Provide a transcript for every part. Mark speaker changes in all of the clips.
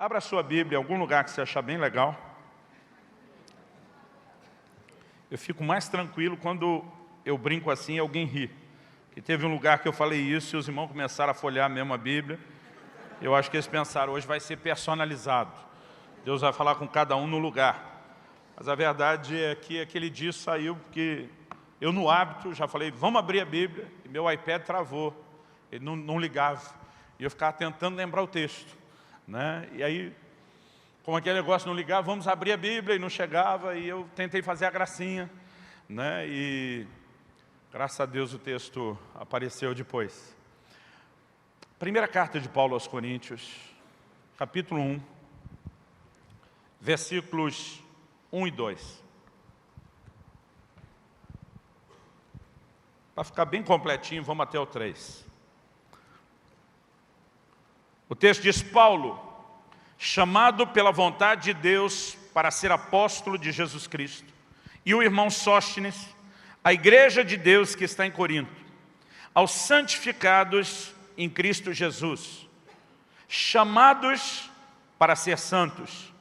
Speaker 1: Abra a sua Bíblia em algum lugar que você achar bem legal. Eu fico mais tranquilo quando eu brinco assim e alguém ri. Que teve um lugar que eu falei isso e os irmãos começaram a folhear mesmo a Bíblia. Eu acho que eles pensaram, hoje vai ser personalizado. Deus vai falar com cada um no lugar. Mas a verdade é que aquele dia saiu porque eu no hábito já falei, vamos abrir a Bíblia. E meu iPad travou, ele não ligava. E eu ficava tentando lembrar o texto. Né? E aí, como aquele negócio não ligava, vamos abrir a Bíblia e não chegava, e eu tentei fazer a gracinha, né? E graças a Deus o texto apareceu depois. Primeira carta de Paulo aos Coríntios, capítulo 1, versículos 1 e 2. Para ficar bem completinho, vamos até o 3. O texto diz, Paulo, chamado pela vontade de Deus para ser apóstolo de Jesus Cristo, e o irmão Sóstenes, a igreja de Deus que está em Corinto, aos santificados em Cristo Jesus, chamados para ser santos,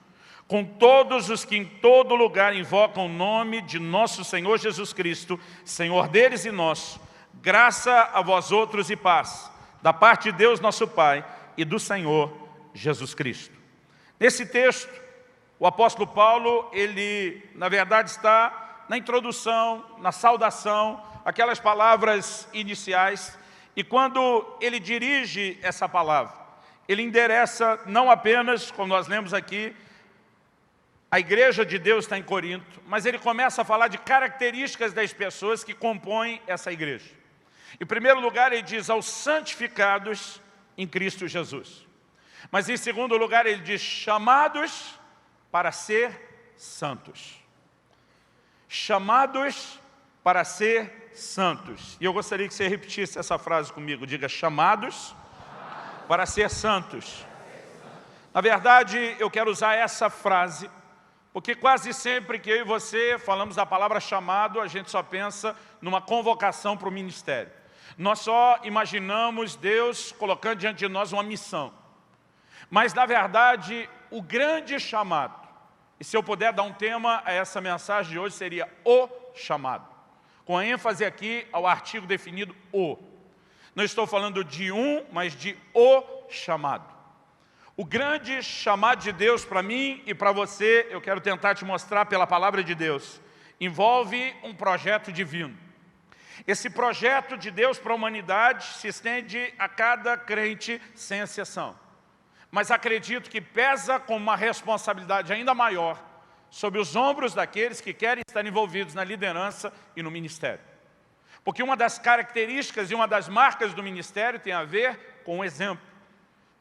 Speaker 1: com todos os que em todo lugar invocam o nome de nosso Senhor Jesus Cristo, Senhor deles e nosso, graça a vós outros e paz, da parte de Deus nosso Pai, e do Senhor Jesus Cristo. Nesse texto, o apóstolo Paulo, ele na verdade está na introdução, na saudação, aquelas palavras iniciais, e quando ele dirige essa palavra, ele endereça não apenas, como nós lemos aqui, a igreja de Deus está em Corinto, mas ele começa a falar de características das pessoas que compõem essa igreja. Em primeiro lugar, ele diz aos santificados em Cristo Jesus. Mas em segundo lugar ele diz, chamados para ser santos. Chamados para ser santos. E eu gostaria que você repetisse essa frase comigo. Diga, chamados para ser santos. Na verdade, eu quero usar essa frase, porque quase sempre que eu e você falamos da palavra chamado, a gente só pensa numa convocação para o ministério. Nós só imaginamos Deus colocando diante de nós uma missão. Mas, na verdade, o grande chamado, e se eu puder dar um tema a essa mensagem de hoje, seria o chamado. Com a ênfase aqui ao artigo definido o. Não estou falando de um, mas de o chamado. O grande chamado de Deus para mim e para você, eu quero tentar te mostrar pela palavra de Deus, envolve um projeto divino. Esse projeto de Deus para a humanidade se estende a cada crente sem exceção. Mas acredito que pesa com uma responsabilidade ainda maior sobre os ombros daqueles que querem estar envolvidos na liderança e no ministério. Porque uma das características e uma das marcas do ministério tem a ver com o exemplo.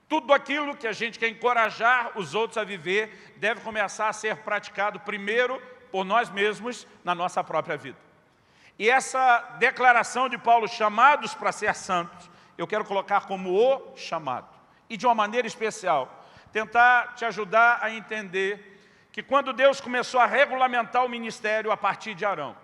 Speaker 1: Tudo aquilo que a gente quer encorajar os outros a viver deve começar a ser praticado primeiro por nós mesmos na nossa própria vida. E essa declaração de Paulo, chamados para ser santos, eu quero colocar como o chamado. E de uma maneira especial, tentar te ajudar a entender que quando Deus começou a regulamentar o ministério a partir de Arão.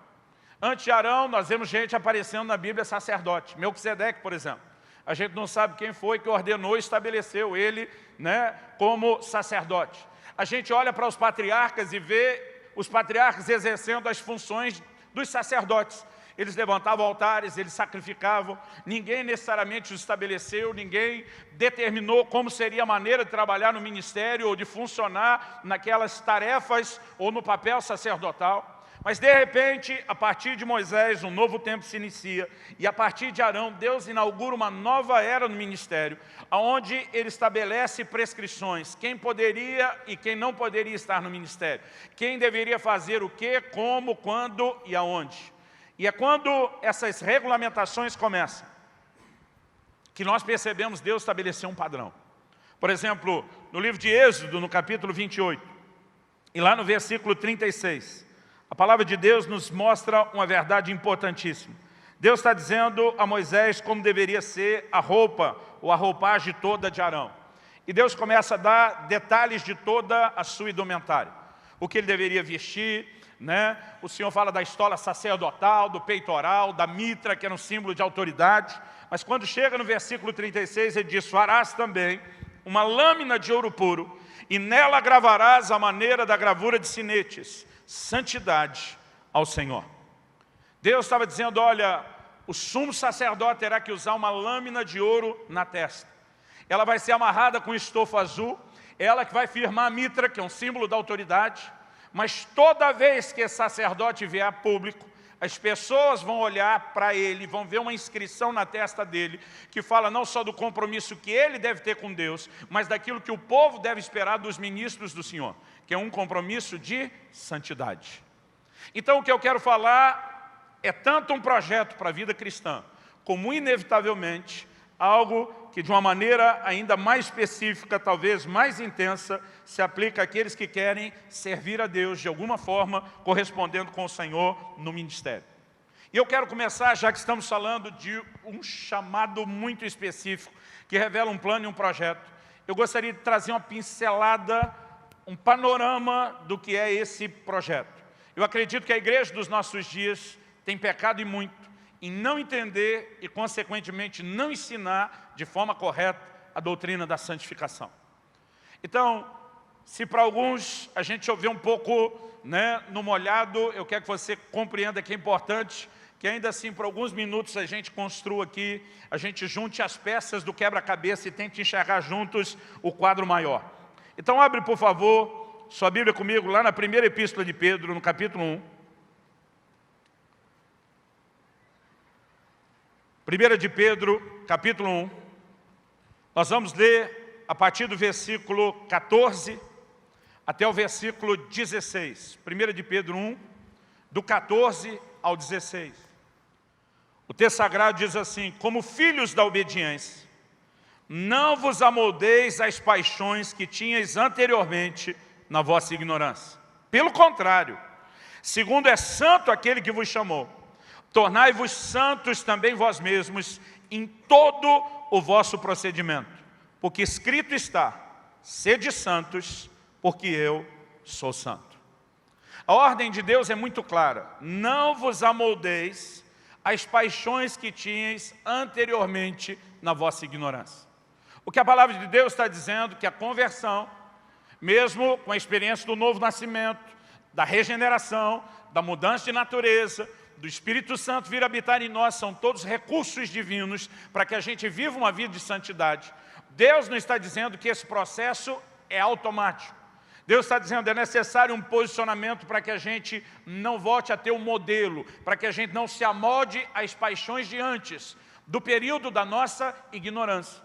Speaker 1: Antes de Arão, nós vemos gente aparecendo na Bíblia sacerdote. Melquisedeque, por exemplo. A gente não sabe quem foi que ordenou e estabeleceu ele, né, como sacerdote. A gente olha para os patriarcas e vê os patriarcas exercendo as funções dos sacerdotes. Eles levantavam altares, eles sacrificavam, ninguém necessariamente os estabeleceu, ninguém determinou como seria a maneira de trabalhar no ministério ou de funcionar naquelas tarefas ou no papel sacerdotal. Mas de repente, a partir de Moisés, um novo tempo se inicia, e a partir de Arão, Deus inaugura uma nova era no ministério, onde ele estabelece prescrições, quem poderia e quem não poderia estar no ministério, quem deveria fazer o quê, como, quando e aonde. E é quando essas regulamentações começam, que nós percebemos Deus estabelecer um padrão. Por exemplo, no livro de Êxodo, no capítulo 28, e lá no versículo 36, a palavra de Deus nos mostra uma verdade importantíssima. Deus está dizendo a Moisés como deveria ser a roupa, ou a roupagem toda de Arão. E Deus começa a dar detalhes de toda a sua indumentária. O que ele deveria vestir, né? O Senhor fala da estola sacerdotal, do peitoral, da mitra, que era um símbolo de autoridade. Mas quando chega no versículo 36, ele diz, farás também uma lâmina de ouro puro, e nela gravarás a maneira da gravura de sinetes, santidade ao Senhor. Deus estava dizendo, olha, o sumo sacerdote terá que usar uma lâmina de ouro na testa. Ela vai ser amarrada com estofo azul, ela que vai firmar a mitra, que é um símbolo da autoridade, mas toda vez que esse sacerdote vier a público, as pessoas vão olhar para ele, vão ver uma inscrição na testa dele, que fala não só do compromisso que ele deve ter com Deus, mas daquilo que o povo deve esperar dos ministros do Senhor, que é um compromisso de santidade. Então o que eu quero falar é tanto um projeto para a vida cristã, como inevitavelmente algo que de uma maneira ainda mais específica, talvez mais intensa, se aplica àqueles que querem servir a Deus de alguma forma, correspondendo com o Senhor no ministério. E eu quero começar, já que estamos falando de um chamado muito específico, que revela um plano e um projeto, eu gostaria de trazer uma pincelada, um panorama do que é esse projeto. Eu acredito que a igreja dos nossos dias tem pecado e muito em não entender e, consequentemente, não ensinar de forma correta a doutrina da santificação. Então, se para alguns a gente chover um pouco no molhado, eu quero que você compreenda que é importante que ainda assim, por alguns minutos, a gente construa aqui, a gente junte as peças do quebra-cabeça e tente enxergar juntos o quadro maior. Então, abre, por favor, sua Bíblia comigo, lá na primeira epístola de Pedro, no capítulo 1. 1 de Pedro, capítulo 1, nós vamos ler a partir do versículo 14 até o versículo 16. 1 de Pedro 1, do 14 ao 16. O texto sagrado diz assim, como filhos da obediência, não vos amoldeis às paixões que tinhais anteriormente na vossa ignorância. Pelo contrário, segundo é santo aquele que vos chamou, tornai-vos santos também vós mesmos em todo o vosso procedimento, porque escrito está, sede santos, porque eu sou santo. A ordem de Deus é muito clara, não vos amoldeis às paixões que tinhais anteriormente na vossa ignorância. O que a palavra de Deus está dizendo, que a conversão, mesmo com a experiência do novo nascimento, da regeneração, da mudança de natureza, do Espírito Santo vir habitar em nós, são todos recursos divinos para que a gente viva uma vida de santidade. Deus não está dizendo que esse processo é automático. Deus está dizendo que é necessário um posicionamento para que a gente não volte a ter um modelo, para que a gente não se amolde às paixões de antes, do período da nossa ignorância.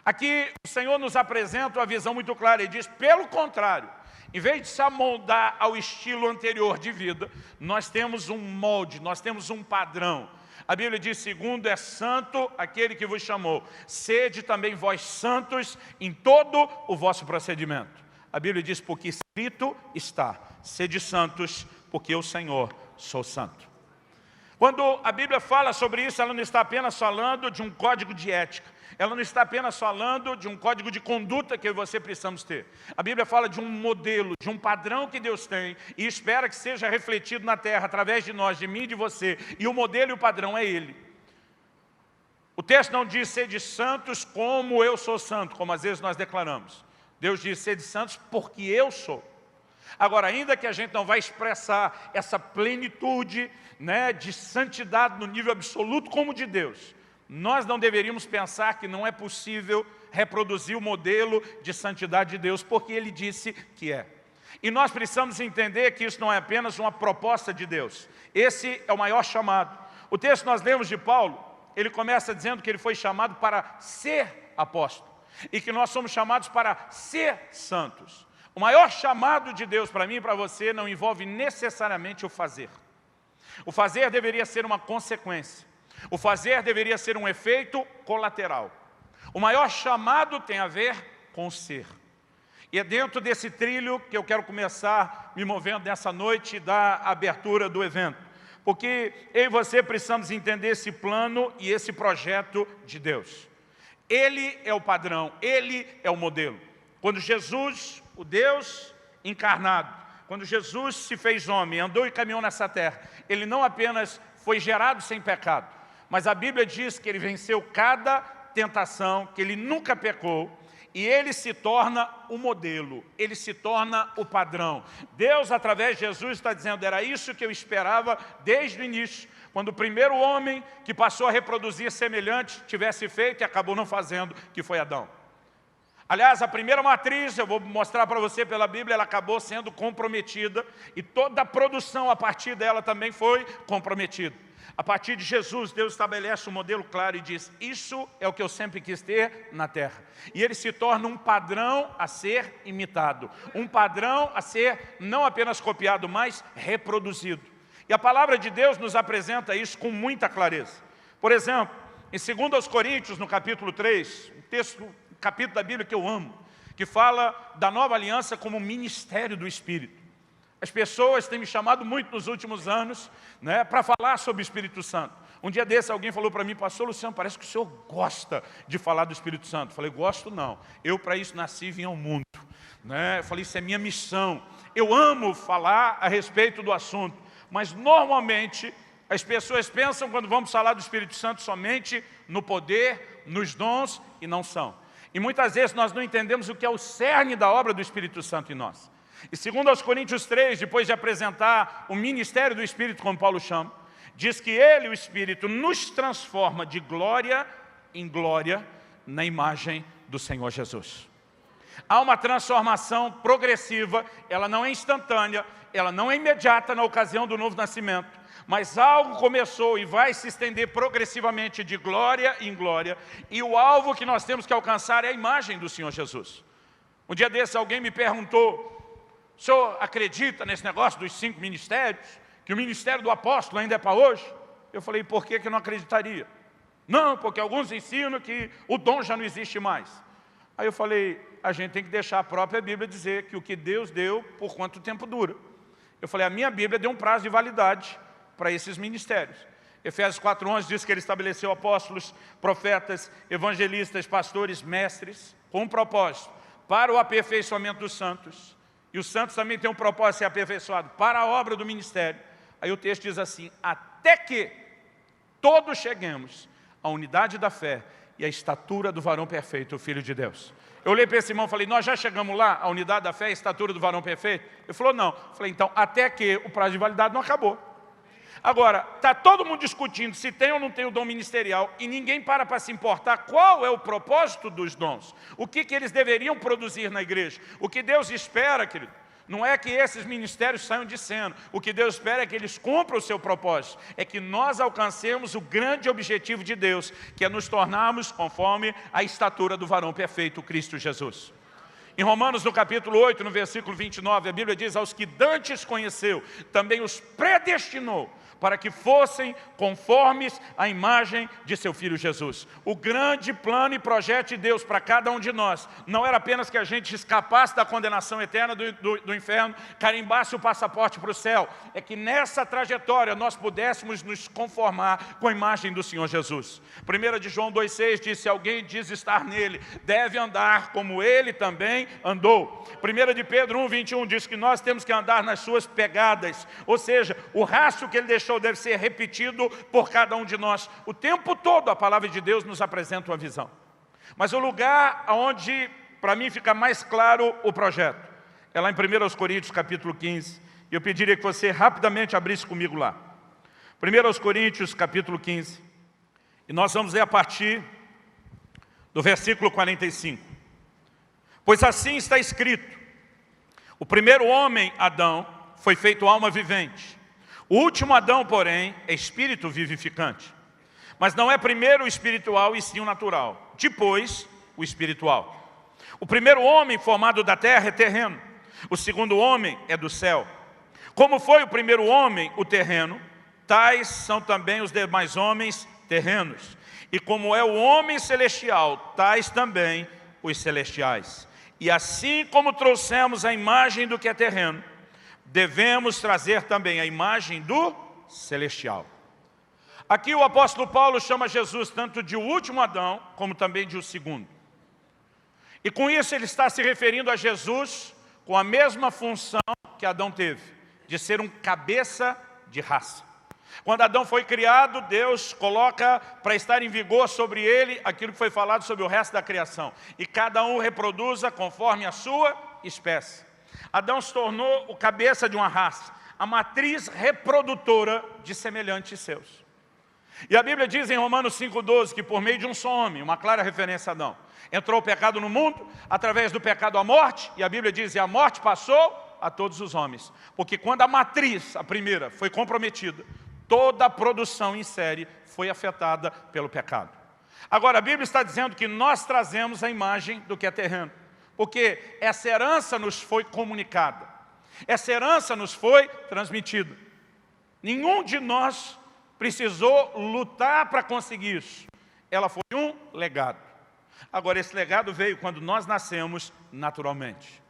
Speaker 1: Aqui o Senhor nos apresenta uma visão muito clara, Ele diz, pelo contrário, em vez de se amoldar ao estilo anterior de vida, nós temos um molde, nós temos um padrão. A Bíblia diz, segundo é santo aquele que vos chamou, sede também vós santos em todo o vosso procedimento. A Bíblia diz, porque escrito está, sede santos, porque eu, Senhor, sou santo. Quando a Bíblia fala sobre isso, ela não está apenas falando de um código de ética. Ela não está apenas falando de um código de conduta que você precisamos ter. A Bíblia fala de um modelo, de um padrão que Deus tem e espera que seja refletido na terra através de nós, de mim e de você. E o modelo e o padrão é Ele. O texto não diz sede santos como eu sou santo, como às vezes nós declaramos. Deus diz sede santos porque eu sou. Agora, ainda que a gente não vai expressar essa plenitude de santidade no nível absoluto como de Deus, nós não deveríamos pensar que não é possível reproduzir o modelo de santidade de Deus, porque Ele disse que é. E nós precisamos entender que isso não é apenas uma proposta de Deus. Esse é o maior chamado. O texto que nós lemos de Paulo, ele começa dizendo que ele foi chamado para ser apóstolo, e que nós somos chamados para ser santos. O maior chamado de Deus para mim e para você não envolve necessariamente o fazer. O fazer deveria ser uma consequência. O fazer deveria ser um efeito colateral. O maior chamado tem a ver com o ser. E é dentro desse trilho que eu quero começar me movendo nessa noite da abertura do evento. Porque eu e você precisamos entender esse plano e esse projeto de Deus. Ele é o padrão, Ele é o modelo. Quando Jesus, o Deus encarnado, quando Jesus se fez homem, andou e caminhou nessa terra, Ele não apenas foi gerado sem pecado, mas a Bíblia diz que Ele venceu cada tentação, que Ele nunca pecou, e ele se torna o modelo, ele se torna o padrão. Deus, através de Jesus, está dizendo, era isso que eu esperava desde o início, quando o primeiro homem que passou a reproduzir semelhante tivesse feito e acabou não fazendo, que foi Adão. Aliás, a primeira matriz, eu vou mostrar para você pela Bíblia, ela acabou sendo comprometida e toda a produção a partir dela também foi comprometida. A partir de Jesus, Deus estabelece um modelo claro e diz, isso é o que eu sempre quis ter na terra. E ele se torna um padrão a ser imitado, um padrão a ser não apenas copiado, mas reproduzido. E a palavra de Deus nos apresenta isso com muita clareza. Por exemplo, em 2 Coríntios, no capítulo 3, um capítulo da Bíblia que eu amo, que fala da nova aliança como ministério do Espírito. As pessoas têm me chamado muito nos últimos anos, né, para falar sobre o Espírito Santo. Um dia desse alguém falou para mim, pastor Luciano, parece que o senhor gosta de falar do Espírito Santo. Eu falei, gosto não, eu para isso nasci e vim ao mundo. Eu falei, isso é minha missão. Eu amo falar a respeito do assunto, mas normalmente as pessoas pensam quando vamos falar do Espírito Santo somente no poder, nos dons e não são. E muitas vezes nós não entendemos o que é o cerne da obra do Espírito Santo em nós. E 2 Coríntios 3, depois de apresentar o ministério do Espírito, como Paulo chama, diz que ele, o Espírito, nos transforma de glória em glória na imagem do Senhor Jesus. Há uma transformação progressiva, ela não é instantânea, ela não é imediata na ocasião do novo nascimento, mas algo começou e vai se estender progressivamente de glória em glória, e o alvo que nós temos que alcançar é a imagem do Senhor Jesus. Um dia desse alguém me perguntou, o senhor acredita nesse negócio dos 5 ministérios? Que o ministério do apóstolo ainda é para hoje? Eu falei, por que eu não acreditaria? Não, porque alguns ensinam que o dom já não existe mais. Aí eu falei, a gente tem que deixar a própria Bíblia dizer que o que Deus deu, por quanto tempo dura. Eu falei, a minha Bíblia deu um prazo de validade para esses ministérios. Efésios 4:11 diz que ele estabeleceu apóstolos, profetas, evangelistas, pastores, mestres, com um propósito, para o aperfeiçoamento dos santos. E os santos também têm um propósito de ser aperfeiçoado para a obra do ministério. Aí o texto diz assim, até que todos cheguemos à unidade da fé e à estatura do varão perfeito, o Filho de Deus. Eu olhei para esse irmão e falei, nós já chegamos lá, à unidade da fé e à estatura do varão perfeito? Ele falou, não. Eu falei, então, até que o prazo de validade não acabou. Agora, está todo mundo discutindo se tem ou não tem o dom ministerial e ninguém para se importar qual é o propósito dos dons. O que eles deveriam produzir na igreja. O que Deus espera, querido, não é que esses ministérios saiam de cena. O que Deus espera é que eles cumpram o seu propósito. É que nós alcancemos o grande objetivo de Deus, que é nos tornarmos conforme a estatura do varão perfeito, Cristo Jesus. Em Romanos, no capítulo 8, no versículo 29, a Bíblia diz, aos que dantes conheceu, também os predestinou, para que fossem conformes à imagem de seu Filho Jesus. O grande plano e projeto de Deus para cada um de nós não era apenas que a gente escapasse da condenação eterna do inferno, carimbasse o passaporte para o céu, é que nessa trajetória nós pudéssemos nos conformar com a imagem do Senhor Jesus. 1 de João 2,6 diz, se alguém diz estar nele, deve andar como ele também andou. 1 de Pedro 1,21 diz que nós temos que andar nas suas pegadas, ou seja, o rastro que ele deixou deve ser repetido por cada um de nós. O tempo todo a palavra de Deus nos apresenta uma visão. Mas o lugar onde, para mim, fica mais claro o projeto, é lá em 1 Coríntios, capítulo 15. E eu pediria que você rapidamente abrisse comigo lá. 1 Coríntios, capítulo 15. E nós vamos ler a partir do versículo 45. Pois assim está escrito, o primeiro homem, Adão, foi feito alma vivente. O último Adão, porém, é espírito vivificante. Mas não é primeiro o espiritual e sim o natural. Depois, o espiritual. O primeiro homem formado da terra é terreno. O segundo homem é do céu. Como foi o primeiro homem, o terreno, tais são também os demais homens terrenos. E como é o homem celestial, tais também os celestiais. E assim como trouxemos a imagem do que é terreno, devemos trazer também a imagem do celestial. Aqui o apóstolo Paulo chama Jesus tanto de o último Adão, como também de o segundo. E com isso ele está se referindo a Jesus com a mesma função que Adão teve, de ser um cabeça de raça. Quando Adão foi criado, Deus coloca para estar em vigor sobre ele aquilo que foi falado sobre o resto da criação. E cada um reproduza conforme a sua espécie. Adão se tornou o cabeça de uma raça, a matriz reprodutora de semelhantes seus. E a Bíblia diz em Romanos 5,12 que por meio de um só homem, uma clara referência a Adão, entrou o pecado no mundo, através do pecado a morte, e a Bíblia diz, e a morte passou a todos os homens. Porque quando a matriz, a primeira, foi comprometida, toda a produção em série foi afetada pelo pecado. Agora, a Bíblia está dizendo que nós trazemos a imagem do que é terreno, porque essa herança nos foi comunicada, essa herança nos foi transmitida. Nenhum de nós precisou lutar para conseguir isso. Ela foi um legado. Agora, esse legado veio quando nós nascemos naturalmente.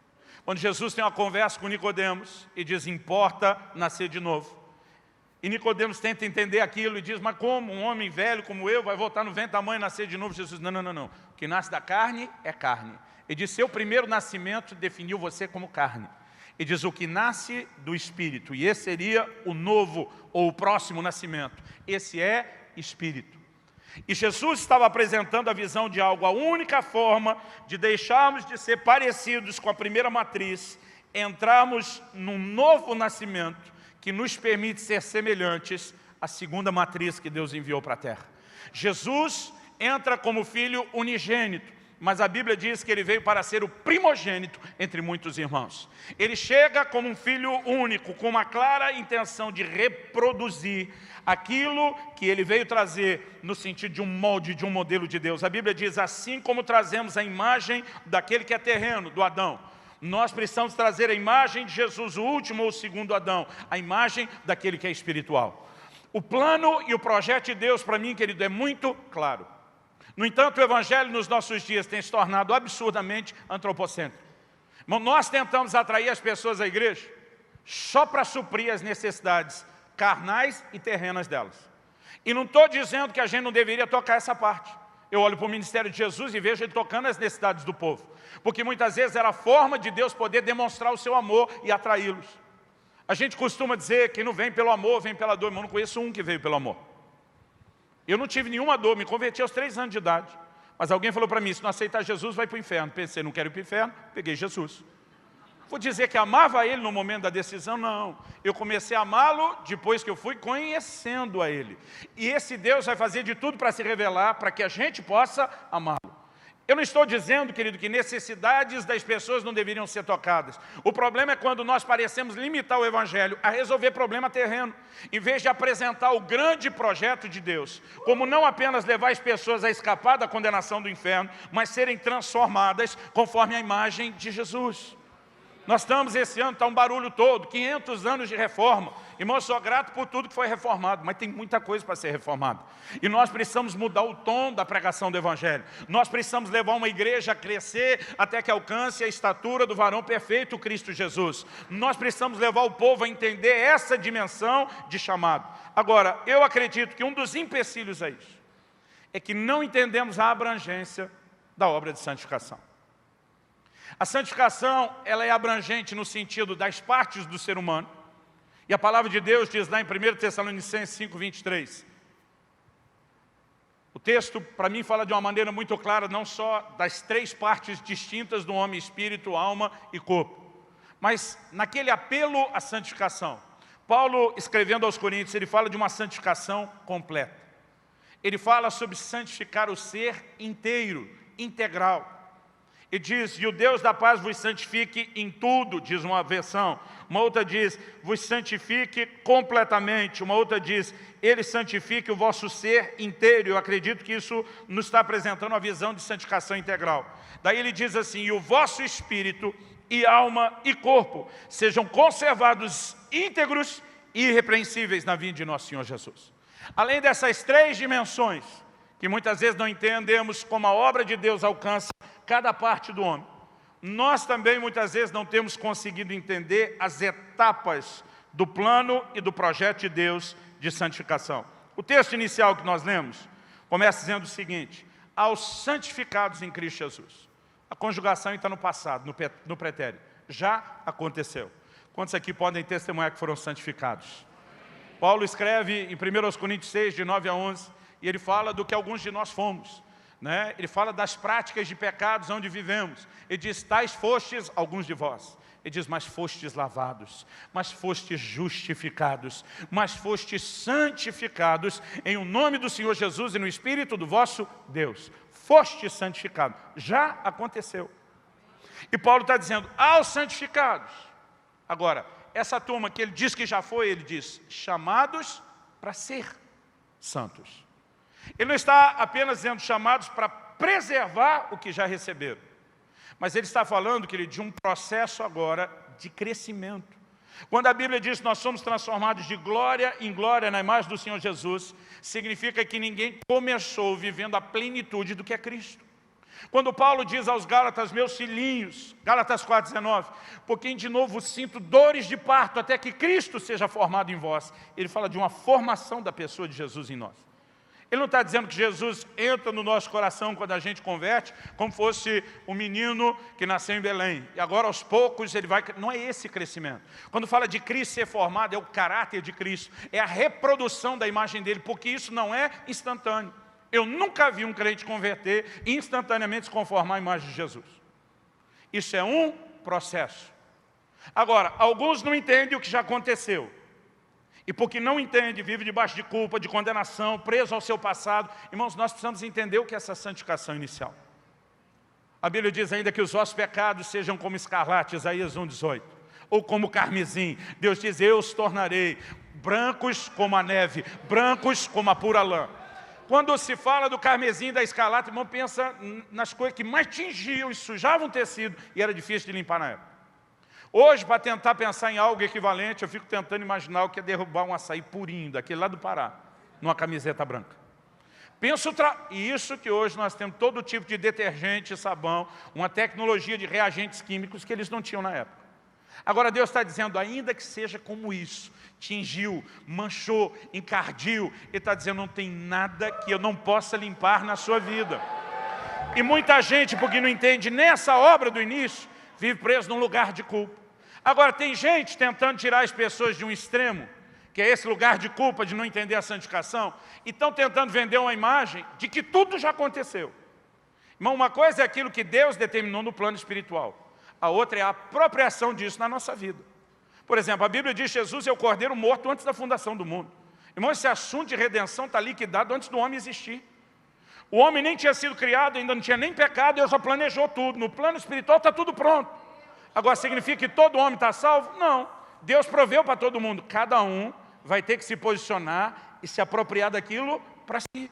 Speaker 1: Quando Jesus tem uma conversa com Nicodemos e diz, importa nascer de novo. E Nicodemos tenta entender aquilo e diz, mas como um homem velho como eu vai voltar no ventre da mãe e nascer de novo? Jesus, não. O que nasce da carne é carne. Ele diz, seu primeiro nascimento definiu você como carne. E diz, o que nasce do Espírito, e esse seria o novo ou o próximo nascimento. Esse é Espírito. E Jesus estava apresentando a visão de algo, a única forma de deixarmos de ser parecidos com a primeira matriz, entrarmos num novo nascimento, que nos permite ser semelhantes à segunda matriz que Deus enviou para a terra. Jesus entra como filho unigênito, mas a Bíblia diz que ele veio para ser o primogênito entre muitos irmãos. Ele chega como um filho único, com uma clara intenção de reproduzir aquilo que ele veio trazer no sentido de um molde, de um modelo de Deus. A Bíblia diz, assim como trazemos a imagem daquele que é terreno, do Adão, nós precisamos trazer a imagem de Jesus, o último ou o segundo Adão, a imagem daquele que é espiritual. O plano e o projeto de Deus, para mim, querido, é muito claro. No entanto, o Evangelho nos nossos dias tem se tornado absurdamente antropocêntrico. Nós tentamos atrair as pessoas à igreja só para suprir as necessidades carnais e terrenas delas. E não estou dizendo que a gente não deveria tocar essa parte. Eu olho para o ministério de Jesus e vejo ele tocando as necessidades do povo. Porque muitas vezes era a forma de Deus poder demonstrar o seu amor e atraí-los. A gente costuma dizer que quem não vem pelo amor, vem pela dor. Mas eu não conheço um que veio pelo amor. Eu não tive nenhuma dor, me converti aos 3 anos de idade. Mas alguém falou para mim, se não aceitar Jesus, vai para o inferno. Pensei, não quero ir para o inferno, peguei Jesus. Vou dizer que amava ele no momento da decisão? Não. Eu comecei a amá-lo depois que eu fui conhecendo a ele. E esse Deus vai fazer de tudo para se revelar, para que a gente possa amá-lo. Eu não estou dizendo, querido, que necessidades das pessoas não deveriam ser tocadas. O problema é quando nós parecemos limitar o Evangelho a resolver problema terreno, em vez de apresentar o grande projeto de Deus, como não apenas levar as pessoas a escapar da condenação do inferno, mas serem transformadas conforme a imagem de Jesus. Nós estamos esse ano, está um barulho todo, 500 anos de reforma. Irmão, eu sou grato por tudo que foi reformado, mas tem muita coisa para ser reformada. E nós precisamos mudar o tom da pregação do Evangelho. Nós precisamos levar uma igreja a crescer até que alcance a estatura do varão perfeito, Cristo Jesus. Nós precisamos levar o povo a entender essa dimensão de chamado. Agora, eu acredito que um dos empecilhos a isso é que não entendemos a abrangência da obra de santificação. A santificação, ela é abrangente no sentido das partes do ser humano. E a palavra de Deus diz lá em 1 Tessalonicenses 5:23. O texto, para mim, fala de uma maneira muito clara, não só das 3 partes distintas do homem, espírito, alma e corpo, mas naquele apelo à santificação. Paulo, escrevendo aos Coríntios, ele fala de uma santificação completa. Ele fala sobre santificar o ser inteiro, integral. E diz, e o Deus da paz vos santifique em tudo, diz uma versão. Uma outra diz, vos santifique completamente. Uma outra diz, ele santifique o vosso ser inteiro. Eu acredito que isso nos está apresentando uma visão de santificação integral. Daí ele diz assim, e o vosso espírito e alma e corpo sejam conservados íntegros e irrepreensíveis na vinda de nosso Senhor Jesus. Além dessas 3 dimensões, que muitas vezes não entendemos como a obra de Deus alcança cada parte do homem, nós também muitas vezes não temos conseguido entender as etapas do plano e do projeto de Deus de santificação. O texto inicial que nós lemos começa dizendo o seguinte, aos santificados em Cristo Jesus. A conjugação está no passado, no pretérito. Já aconteceu. Quantos aqui podem testemunhar que foram santificados? Paulo escreve em 1 Coríntios 6, de 9 a 11, e ele fala do que alguns de nós fomos. Ele fala das práticas de pecados onde vivemos. Ele diz, tais fostes alguns de vós. Ele diz, mas fostes lavados, mas fostes justificados, mas fostes santificados em o nome do Senhor Jesus e no Espírito do vosso Deus. Fostes santificados. Já aconteceu. E Paulo está dizendo, aos santificados. Agora, essa turma que ele diz que já foi, ele diz, chamados para ser santos. Ele não está apenas dizendo chamados para preservar o que já receberam. Mas ele está falando, querido, de um processo agora de crescimento. Quando a Bíblia diz que nós somos transformados de glória em glória na imagem do Senhor Jesus, significa que ninguém começou vivendo a plenitude do que é Cristo. Quando Paulo diz aos Gálatas, meus filhinhos, Gálatas 4,19, porque de novo sinto dores de parto até que Cristo seja formado em vós. Ele fala de uma formação da pessoa de Jesus em nós. Ele não está dizendo que Jesus entra no nosso coração quando a gente converte, como fosse um menino que nasceu em Belém. E agora, aos poucos, ele vai... Não é esse crescimento. Quando fala de Cristo ser formado, é o caráter de Cristo. É a reprodução da imagem dele, porque isso não é instantâneo. Eu nunca vi um crente converter e instantaneamente se conformar à imagem de Jesus. Isso é um processo. Agora, alguns não entendem o que já aconteceu. E porque não entende, vive debaixo de culpa, de condenação, preso ao seu passado. Irmãos, nós precisamos entender o que é essa santificação inicial. A Bíblia diz ainda que os vossos pecados sejam como escarlate, Isaías 1,18. Ou como carmesim. Deus diz, eu os tornarei brancos como a neve, brancos como a pura lã. Quando se fala do carmesim e da escarlate, irmão, pensa nas coisas que mais tingiam e sujavam o tecido e era difícil de limpar na época. Hoje, para tentar pensar em algo equivalente, eu fico tentando imaginar o que é derrubar um açaí purinho, daquele lá do Pará, numa camiseta branca. E isso que hoje nós temos todo tipo de detergente, sabão, uma tecnologia de reagentes químicos que eles não tinham na época. Agora Deus está dizendo, ainda que seja como isso, tingiu, manchou, encardiu, Ele está dizendo, não tem nada que eu não possa limpar na sua vida. E muita gente, porque não entende nessa obra do início, vive preso num lugar de culpa. Agora, tem gente tentando tirar as pessoas de um extremo, que é esse lugar de culpa, de não entender a santificação, e estão tentando vender uma imagem de que tudo já aconteceu. Irmão, uma coisa é aquilo que Deus determinou no plano espiritual. A outra é a apropriação disso na nossa vida. Por exemplo, a Bíblia diz que Jesus é o cordeiro morto antes da fundação do mundo. Irmão, esse assunto de redenção está liquidado antes do homem existir. O homem nem tinha sido criado, ainda não tinha nem pecado, Deus já planejou tudo. No plano espiritual está tudo pronto. Agora, significa que todo homem está salvo? Não. Deus proveu para todo mundo. Cada um vai ter que se posicionar e se apropriar daquilo para si.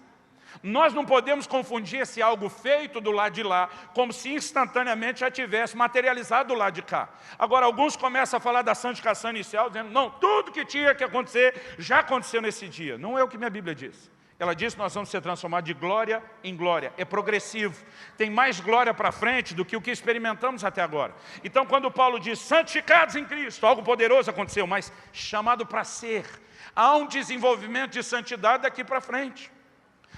Speaker 1: Nós não podemos confundir esse algo feito do lado de lá, como se instantaneamente já tivesse materializado do lado de cá. Agora, alguns começam a falar da santificação inicial, dizendo, não, tudo que tinha que acontecer, já aconteceu nesse dia. Não é o que minha Bíblia diz. Ela diz que nós vamos ser transformados de glória em glória. É progressivo. Tem mais glória para frente do que o que experimentamos até agora. Então, quando Paulo diz, santificados em Cristo, algo poderoso aconteceu, mas chamado para ser. Há um desenvolvimento de santidade daqui para frente.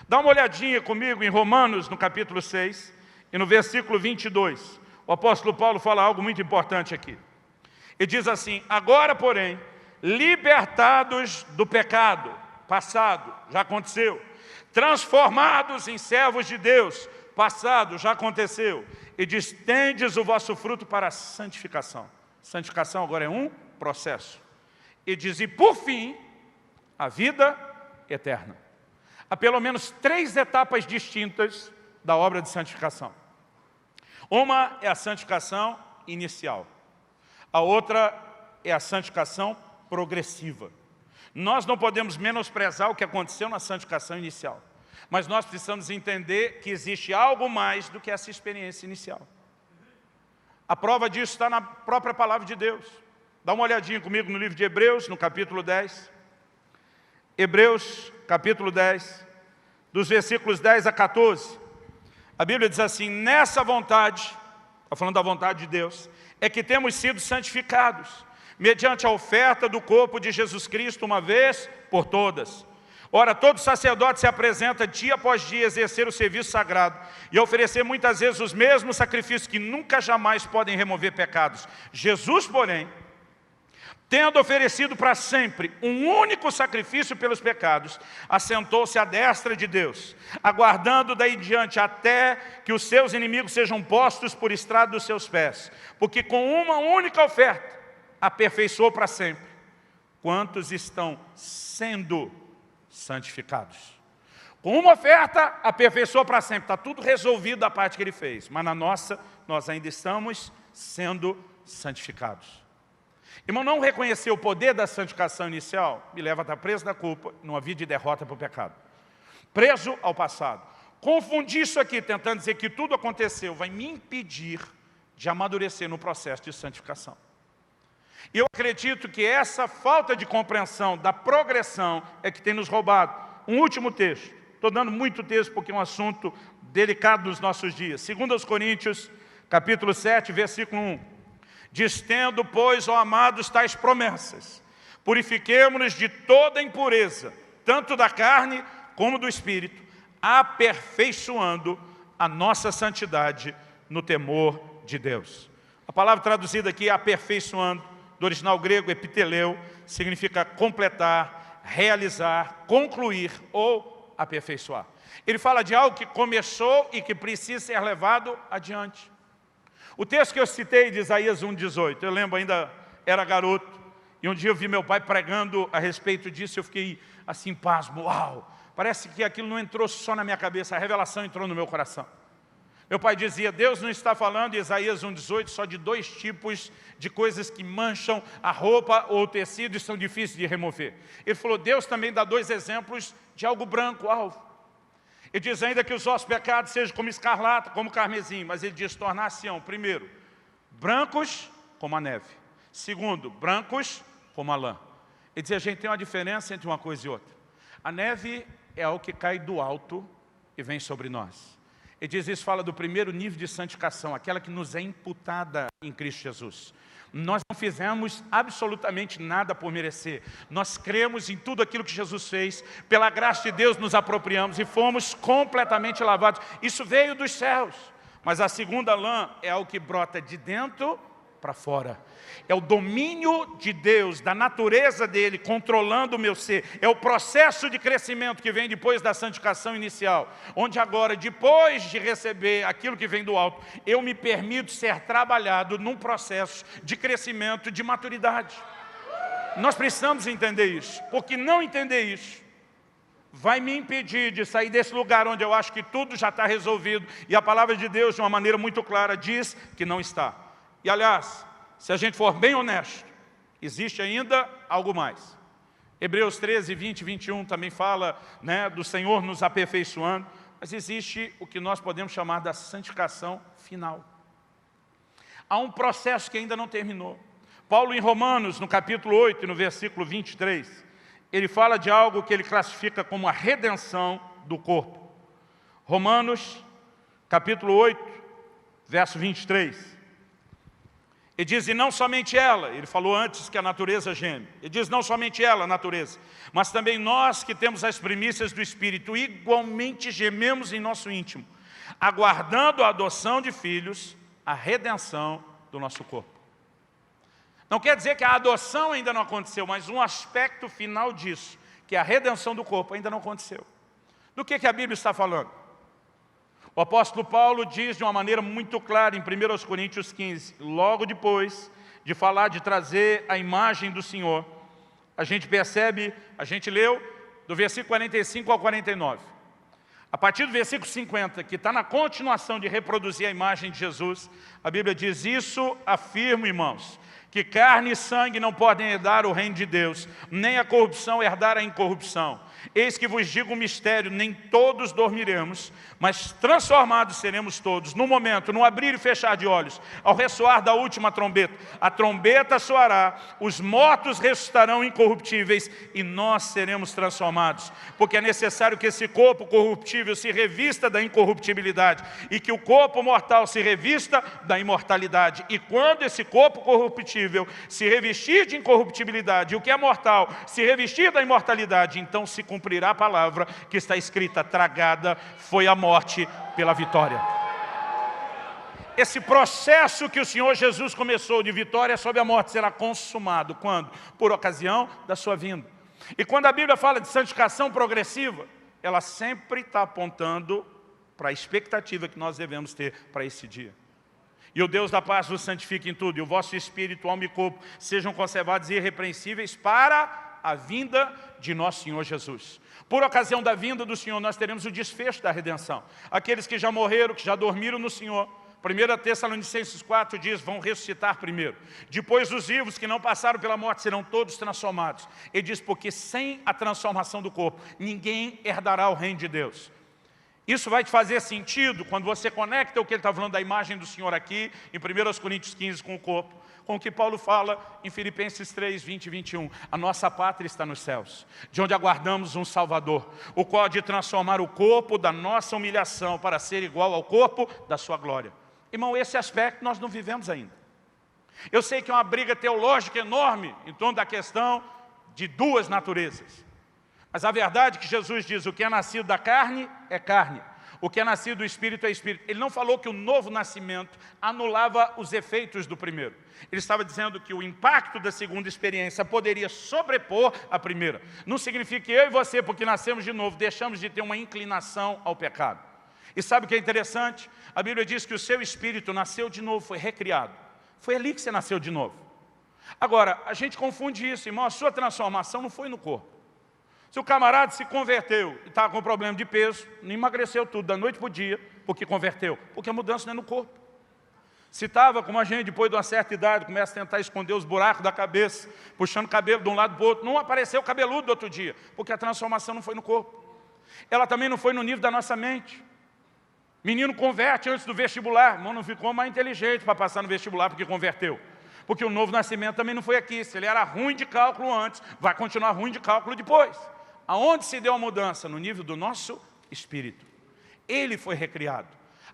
Speaker 1: Dá uma olhadinha comigo em Romanos, no capítulo 6, e no versículo 22. O apóstolo Paulo fala algo muito importante aqui. Ele diz assim, agora, porém, libertados do pecado, passado, já aconteceu. Transformados em servos de Deus, passado, já aconteceu. E diz, tendes o vosso fruto para a santificação. Santificação agora é um processo. E diz, e por fim, a vida eterna. Há pelo menos 3 etapas distintas da obra de santificação. Uma é a santificação inicial. A outra é a santificação progressiva. Nós não podemos menosprezar o que aconteceu na santificação inicial. Mas nós precisamos entender que existe algo mais do que essa experiência inicial. A prova disso está na própria palavra de Deus. Dá uma olhadinha comigo no livro de Hebreus, no capítulo 10. Hebreus, capítulo 10, dos versículos 10 a 14. A Bíblia diz assim, nessa vontade, está falando da vontade de Deus, é que temos sido santificados, mediante a oferta do corpo de Jesus Cristo, uma vez por todas. Ora, todo sacerdote se apresenta dia após dia a exercer o serviço sagrado e a oferecer muitas vezes os mesmos sacrifícios que nunca jamais podem remover pecados. Jesus, porém, Tendo oferecido para sempre um único sacrifício pelos pecados, assentou-se à destra de Deus, aguardando daí diante até que os seus inimigos sejam postos por estrado dos seus pés. Porque com uma única oferta, aperfeiçoou para sempre quantos estão sendo santificados. Com uma oferta, aperfeiçoou para sempre. Está tudo resolvido da parte que ele fez. Mas na nossa, nós ainda estamos sendo santificados. Irmão, não reconhecer o poder da santificação inicial me leva a estar preso na culpa, numa vida de derrota para o pecado. Preso ao passado. Confundir isso aqui, tentando dizer que tudo aconteceu, vai me impedir de amadurecer no processo de santificação. E eu acredito que essa falta de compreensão da progressão é que tem nos roubado. Um último texto. Estou dando muito texto porque é um assunto delicado nos nossos dias. 2 Coríntios, capítulo 7, versículo 1. Diz: tendo, pois, ó amados, tais promessas, purifiquemo-nos de toda impureza, tanto da carne como do espírito, aperfeiçoando a nossa santidade no temor de Deus. A palavra traduzida aqui, aperfeiçoando, do original grego, epiteleu, significa completar, realizar, concluir ou aperfeiçoar. Ele fala de algo que começou e que precisa ser levado adiante. O texto que eu citei de Isaías 1,18, eu lembro, ainda era garoto, e um dia eu vi meu pai pregando a respeito disso, eu fiquei assim, pasmo, uau! Parece que aquilo não entrou só na minha cabeça, a revelação entrou no meu coração. Meu pai dizia, Deus não está falando em Isaías 1,18 só de 2 tipos de coisas que mancham a roupa ou o tecido e são difíceis de remover. Ele falou, Deus também dá 2 exemplos de algo branco, alvo. Ele diz ainda que os vossos pecados sejam como escarlata, como carmesim, mas ele diz tornar Sião, primeiro, brancos como a neve. Segundo, brancos como a lã. Ele diz, a gente tem uma diferença entre uma coisa e outra. A neve é algo que cai do alto e vem sobre nós. Ele diz, isso fala do primeiro nível de santificação, aquela que nos é imputada em Cristo Jesus. Nós não fizemos absolutamente nada por merecer. Nós cremos em tudo aquilo que Jesus fez. Pela graça de Deus nos apropriamos e fomos completamente lavados. Isso veio dos céus. Mas a segunda lã é algo que brota de dentro para fora. É o domínio de Deus, da natureza dele, controlando o meu ser. É o processo de crescimento que vem depois da santificação inicial. Onde agora, depois de receber aquilo que vem do alto, eu me permito ser trabalhado num processo de crescimento, de maturidade. Nós precisamos entender isso, porque não entender isso vai me impedir de sair desse lugar onde eu acho que tudo já está resolvido. E a palavra de Deus, de uma maneira muito clara, diz que não está. E aliás, se a gente for bem honesto, existe ainda algo mais. Hebreus 13, 20 e 21 também fala, do Senhor nos aperfeiçoando, mas existe o que nós podemos chamar da santificação final. Há um processo que ainda não terminou. Paulo em Romanos, no capítulo 8, no versículo 23, ele fala de algo que ele classifica como a redenção do corpo. Romanos, capítulo 8, verso 23. Ele diz, e não somente ela, ele falou antes que a natureza geme. Ele diz, não somente ela, a natureza, mas também nós que temos as primícias do Espírito, igualmente gememos em nosso íntimo, aguardando a adoção de filhos, a redenção do nosso corpo. Não quer dizer que a adoção ainda não aconteceu, mas um aspecto final disso, que é a redenção do corpo, ainda não aconteceu. Do que a Bíblia está falando? O apóstolo Paulo diz de uma maneira muito clara em 1 Coríntios 15, logo depois de falar de trazer a imagem do Senhor, a gente percebe, a gente leu do versículo 45 ao 49. A partir do versículo 50, que está na continuação de reproduzir a imagem de Jesus, a Bíblia diz, isso afirmo, irmãos, que carne e sangue não podem herdar o reino de Deus, nem a corrupção herdar a incorrupção. Eis que vos digo um mistério, nem todos dormiremos, mas transformados seremos todos, no momento, no abrir e fechar de olhos, ao ressoar da última trombeta. A trombeta soará, os mortos ressuscitarão incorruptíveis e nós seremos transformados. Porque é necessário que esse corpo corruptível se revista da incorruptibilidade e que o corpo mortal se revista da imortalidade. E quando esse corpo corruptível se revestir de incorruptibilidade e o que é mortal se revestir da imortalidade, então se cumprirá a palavra que está escrita, tragada foi a morte pela vitória. Esse processo que o Senhor Jesus começou de vitória sobre a morte será consumado. Quando? Por ocasião da sua vinda. E quando a Bíblia fala de santificação progressiva, ela sempre está apontando para a expectativa que nós devemos ter para esse dia. E o Deus da paz vos santifique em tudo, e o vosso espírito, alma e corpo sejam conservados irrepreensíveis para a vinda de nosso Senhor Jesus. Por ocasião da vinda do Senhor, nós teremos o desfecho da redenção. Aqueles que já morreram, que já dormiram no Senhor. 1 Tessalonicenses 4 diz, vão ressuscitar primeiro. Depois os vivos que não passaram pela morte serão todos transformados. Ele diz, porque sem a transformação do corpo, ninguém herdará o reino de Deus. Isso vai te fazer sentido quando você conecta o que ele está falando da imagem do Senhor aqui, em 1 Coríntios 15, com o corpo, com o que Paulo fala em Filipenses 3, 20 e 21. A nossa pátria está nos céus, de onde aguardamos um Salvador, o qual há de transformar o corpo da nossa humilhação para ser igual ao corpo da sua glória. Irmão, esse aspecto nós não vivemos ainda. Eu sei que é uma briga teológica enorme em torno da questão de duas naturezas. Mas a verdade é que Jesus diz, o que é nascido da carne é carne. O que é nascido do Espírito é Espírito. Ele não falou que o novo nascimento anulava os efeitos do primeiro. Ele estava dizendo que o impacto da segunda experiência poderia sobrepor a primeira. Não significa que eu e você, porque nascemos de novo, deixamos de ter uma inclinação ao pecado. E sabe o que é interessante? A Bíblia diz que o seu espírito nasceu de novo, foi recriado. Foi ali que você nasceu de novo. Agora, a gente confunde isso, irmão. A sua transformação não foi no corpo. Se o camarada se converteu e estava com problema de peso, não emagreceu tudo, da noite para o dia, porque converteu. Porque a mudança não é no corpo. Se estava como a gente, depois de uma certa idade, começa a tentar esconder os buracos da cabeça, puxando cabelo de um lado para o outro, não apareceu cabeludo do outro dia, porque a transformação não foi no corpo. Ela também não foi no nível da nossa mente. Menino converte antes do vestibular, irmão, não ficou mais inteligente para passar no vestibular porque converteu. Porque o novo nascimento também não foi aqui. Se ele era ruim de cálculo antes, vai continuar ruim de cálculo depois. Aonde se deu a mudança? No nível do nosso espírito. Ele foi recriado.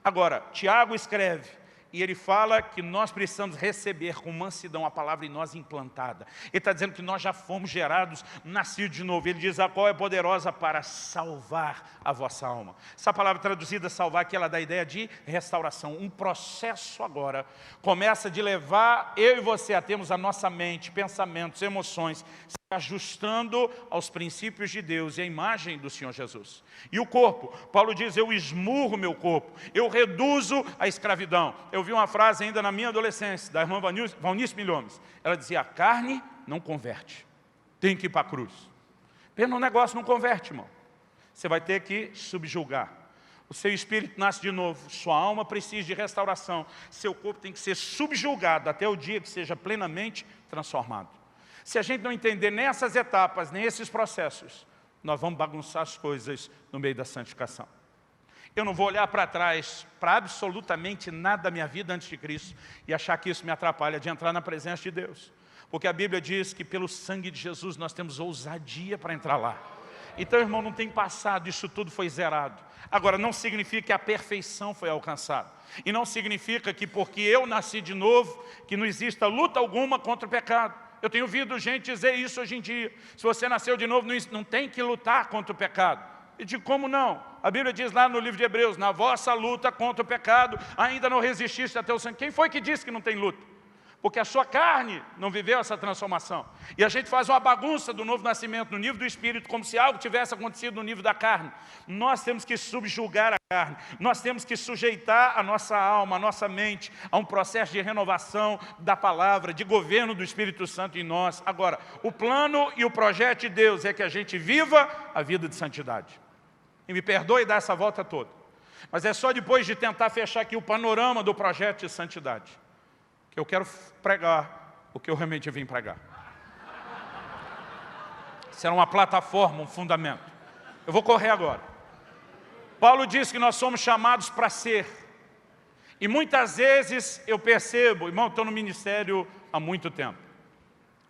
Speaker 1: Agora, Tiago escreve, e ele fala que nós precisamos receber com mansidão a palavra em nós implantada. Ele está dizendo que nós já fomos gerados, nascidos de novo. Ele diz, a qual é poderosa para salvar a vossa alma. Essa palavra traduzida, salvar, que ela dá a ideia de restauração. Um processo agora começa de levar eu e você a termos a nossa mente, pensamentos, emoções, ajustando aos princípios de Deus e à imagem do Senhor Jesus. E o corpo, Paulo diz, eu esmurro meu corpo, eu reduzo a escravidão. Eu vi uma frase ainda na minha adolescência, da irmã Valnice Milhomes. Ela dizia, a carne não converte, tem que ir para a cruz. Pelo negócio não converte, irmão. Você vai ter que subjugar. O seu espírito nasce de novo, sua alma precisa de restauração, seu corpo tem que ser subjugado até o dia que seja plenamente transformado. Se a gente não entender nessas etapas, nem esses processos, nós vamos bagunçar as coisas no meio da santificação. Eu não vou olhar para trás, para absolutamente nada da minha vida antes de Cristo, e achar que isso me atrapalha de entrar na presença de Deus. Porque a Bíblia diz que pelo sangue de Jesus nós temos ousadia para entrar lá. Então, irmão, não tem passado, isso tudo foi zerado. Agora, não significa que a perfeição foi alcançada. E não significa que porque eu nasci de novo, que não exista luta alguma contra o pecado. Eu tenho ouvido gente dizer isso hoje em dia. Se você nasceu de novo, não tem que lutar contra o pecado. E digo, como não? A Bíblia diz lá no livro de Hebreus, na vossa luta contra o pecado, ainda não resististe até o sangue. Quem foi que disse que não tem luta? Porque a sua carne não viveu essa transformação. E a gente faz uma bagunça do novo nascimento no nível do Espírito, como se algo tivesse acontecido no nível da carne. Nós temos que subjugar a carne. Nós temos que sujeitar a nossa alma, a nossa mente, a um processo de renovação da palavra, de governo do Espírito Santo em nós. Agora, o plano e o projeto de Deus é que a gente viva a vida de santidade. E me perdoe dar essa volta toda. Mas é só depois de tentar fechar aqui o panorama do projeto de santidade que eu quero pregar o que eu realmente vim pregar. Será uma plataforma, um fundamento. Eu vou correr agora. Paulo diz que nós somos chamados para ser. E muitas vezes eu percebo, irmão, estou no ministério há muito tempo.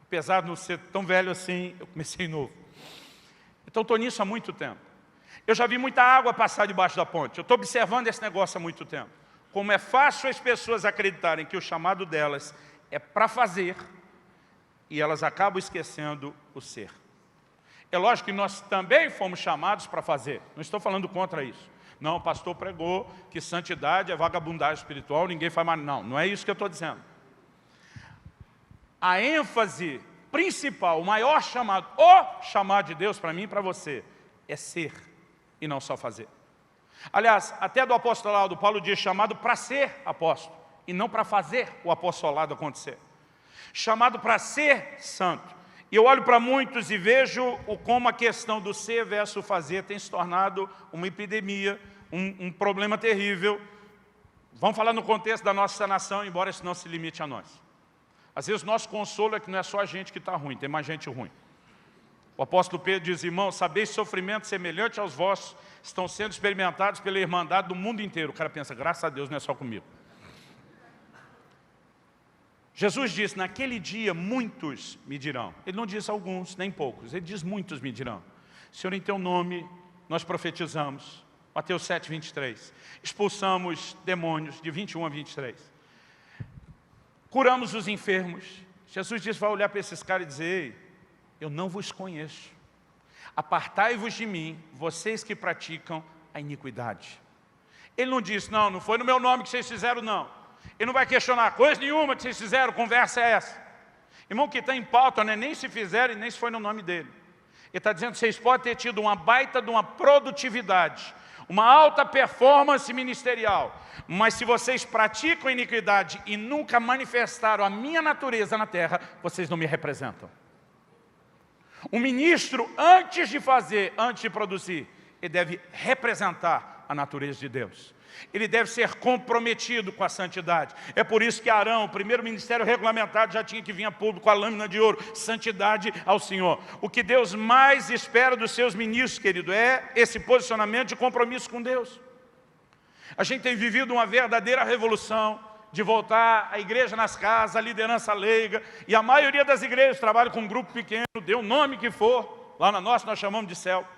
Speaker 1: Apesar de não ser tão velho assim, eu comecei novo. Então estou nisso há muito tempo. Eu já vi muita água passar debaixo da ponte. Eu estou observando esse negócio há muito tempo. Como é fácil as pessoas acreditarem que o chamado delas é para fazer, e elas acabam esquecendo o ser. É lógico que nós também fomos chamados para fazer, não estou falando contra isso. Não, o pastor pregou que santidade é vagabundagem espiritual, ninguém faz mais. Não, não é isso que eu estou dizendo. A ênfase principal, o maior chamado, o chamado de Deus para mim e para você, é ser e não só fazer. Aliás, até do apostolado, Paulo diz chamado para ser apóstolo e não para fazer o apostolado acontecer. Chamado para ser santo. E eu olho para muitos e vejo como a questão do ser versus fazer tem se tornado uma epidemia, um problema terrível. Vamos falar no contexto da nossa nação, embora isso não se limite a nós. Às vezes o nosso consolo é que não é só a gente que está ruim, tem mais gente ruim. O apóstolo Pedro diz, irmãos, sabeis que sofrimentos semelhantes aos vossos estão sendo experimentados pela irmandade do mundo inteiro. O cara pensa, graças a Deus, não é só comigo. Jesus disse, naquele dia muitos me dirão. Ele não diz alguns, nem poucos, ele diz muitos me dirão. Senhor, em teu nome nós profetizamos. Mateus 7, 23. Expulsamos demônios, de 21 a 23. Curamos os enfermos. Jesus disse, vai olhar para esses caras e dizer, ei, eu não vos conheço. Apartai-vos de mim, vocês que praticam a iniquidade. Ele não disse, não foi no meu nome que vocês fizeram, não. Ele não vai questionar coisa nenhuma que vocês fizeram, conversa é essa. Irmão, que está em pauta, não é nem se fizeram e nem se foi no nome dele. Ele está dizendo que vocês podem ter tido uma baita de uma produtividade, uma alta performance ministerial, mas se vocês praticam a iniquidade e nunca manifestaram a minha natureza na terra, vocês não me representam. O ministro, antes de fazer, antes de produzir, ele deve representar a natureza de Deus. Ele deve ser comprometido com a santidade. É por isso que Arão, o primeiro ministério regulamentado, já tinha que vir a público com a lâmina de ouro. Santidade ao Senhor. O que Deus mais espera dos seus ministros, querido, é esse posicionamento de compromisso com Deus. A gente tem vivido uma verdadeira revolução de voltar a igreja nas casas, a liderança leiga, e a maioria das igrejas trabalha com um grupo pequeno, dê o nome que for, lá na nossa nós chamamos de céu.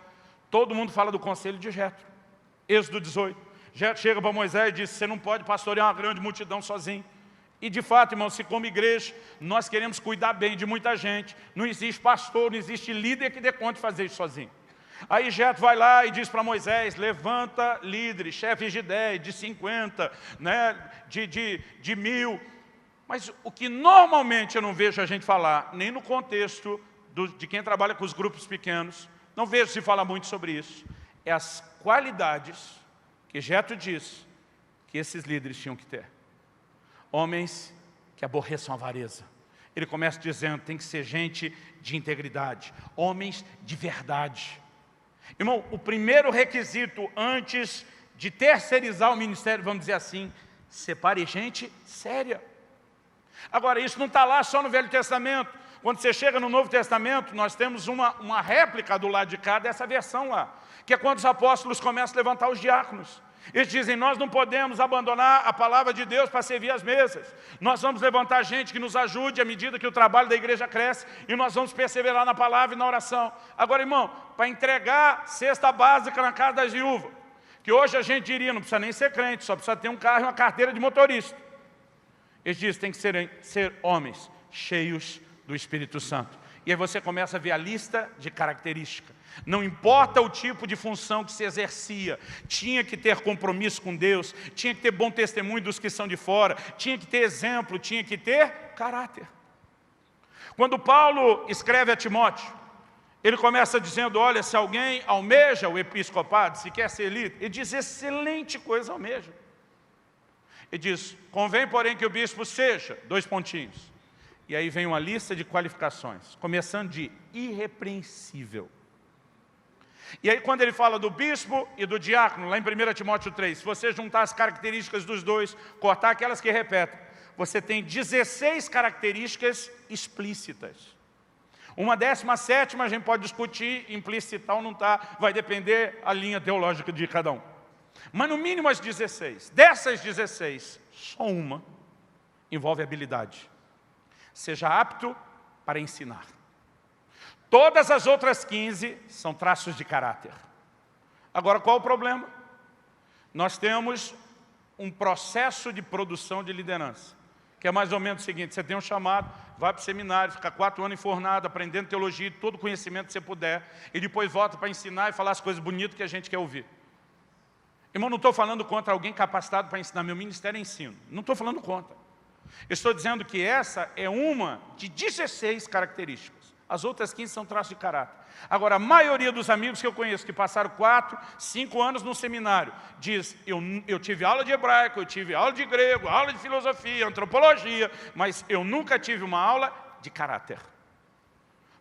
Speaker 1: Todo mundo fala do conselho de Jetro, Êxodo 18. Jetro chega para Moisés e diz, você não pode pastorear uma grande multidão sozinho. E de fato, irmão, se como igreja, nós queremos cuidar bem de muita gente, não existe pastor, não existe líder que dê conta de fazer isso sozinho. Aí Jetro vai lá e diz para Moisés, levanta líderes, chefes de 10, de 50, né, de 1000. Mas o que normalmente eu não vejo a gente falar, nem no contexto de quem trabalha com os grupos pequenos, não vejo se falar muito sobre isso, é as qualidades que Jetro diz que esses líderes tinham que ter. Homens que aborreçam a avareza. Ele começa dizendo, tem que ser gente de integridade, homens de verdade. Irmão, o primeiro requisito antes de terceirizar o ministério, vamos dizer assim, separe gente séria. Agora, isso não está lá só no Velho Testamento. Quando você chega no Novo Testamento, nós temos uma réplica do lado de cá dessa versão lá, que é quando os apóstolos começam a levantar os diáconos. Eles dizem, nós não podemos abandonar a palavra de Deus para servir as mesas. Nós vamos levantar gente que nos ajude à medida que o trabalho da igreja cresce e nós vamos perseverar na palavra e na oração. Agora, irmão, para entregar cesta básica na casa da viúva, que hoje a gente diria, não precisa nem ser crente, só precisa ter um carro e uma carteira de motorista. Eles dizem, tem que ser homens cheios do Espírito Santo. E aí você começa a ver a lista de características. Não importa o tipo de função que se exercia, tinha que ter compromisso com Deus, tinha que ter bom testemunho dos que são de fora, tinha que ter exemplo, tinha que ter caráter. Quando Paulo escreve a Timóteo, ele começa dizendo, olha, se alguém almeja o episcopado, se quer ser líder, ele diz, excelente coisa almeja. Ele diz, convém, porém, que o bispo seja, 2 pontinhos. E aí vem uma lista de qualificações, começando de irrepreensível. E aí quando ele fala do bispo e do diácono, lá em 1 Timóteo 3, se você juntar as características dos dois, cortar aquelas que repetem, você tem 16 características explícitas. Uma 17ª a gente pode discutir, implicitar ou não está, vai depender a linha teológica de cada um. Mas no mínimo as 16. Dessas 16, só uma envolve habilidade. Seja apto para ensinar. Todas as outras 15 são traços de caráter. Agora, qual o problema? Nós temos um processo de produção de liderança, que é mais ou menos o seguinte, você tem um chamado, vai para o seminário, fica 4 anos enfornado, aprendendo teologia, todo o conhecimento que você puder, e depois volta para ensinar e falar as coisas bonitas que a gente quer ouvir. Irmão, não estou falando contra alguém capacitado para ensinar. Meu ministério é ensino. Não estou falando contra. Estou dizendo que essa é uma de 16 características. As outras 15 são traços de caráter. Agora, a maioria dos amigos que eu conheço, que passaram 4, 5 anos no seminário, diz, eu tive aula de hebraico, eu tive aula de grego, aula de filosofia, antropologia, mas eu nunca tive uma aula de caráter.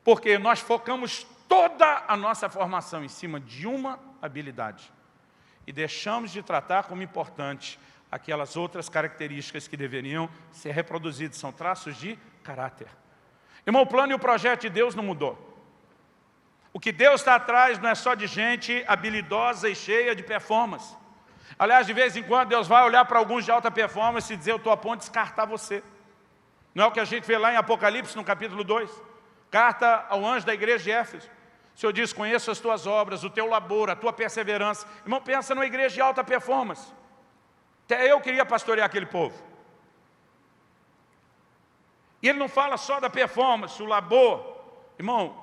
Speaker 1: Porque nós focamos toda a nossa formação em cima de uma habilidade. E deixamos de tratar como importante aquelas outras características que deveriam ser reproduzidas. São traços de caráter. Irmão, o plano e o projeto de Deus não mudou. O que Deus está atrás não é só de gente habilidosa e cheia de performance. Aliás, de vez em quando, Deus vai olhar para alguns de alta performance e dizer, eu estou a ponto de descartar você. Não é o que a gente vê lá em Apocalipse, no capítulo 2? Carta ao anjo da igreja de Éfeso. O Senhor diz, conheço as tuas obras, o teu labor, a tua perseverança. Irmão, pensa numa igreja de alta performance. Até eu queria pastorear aquele povo. E ele não fala só da performance, o labor. Irmão,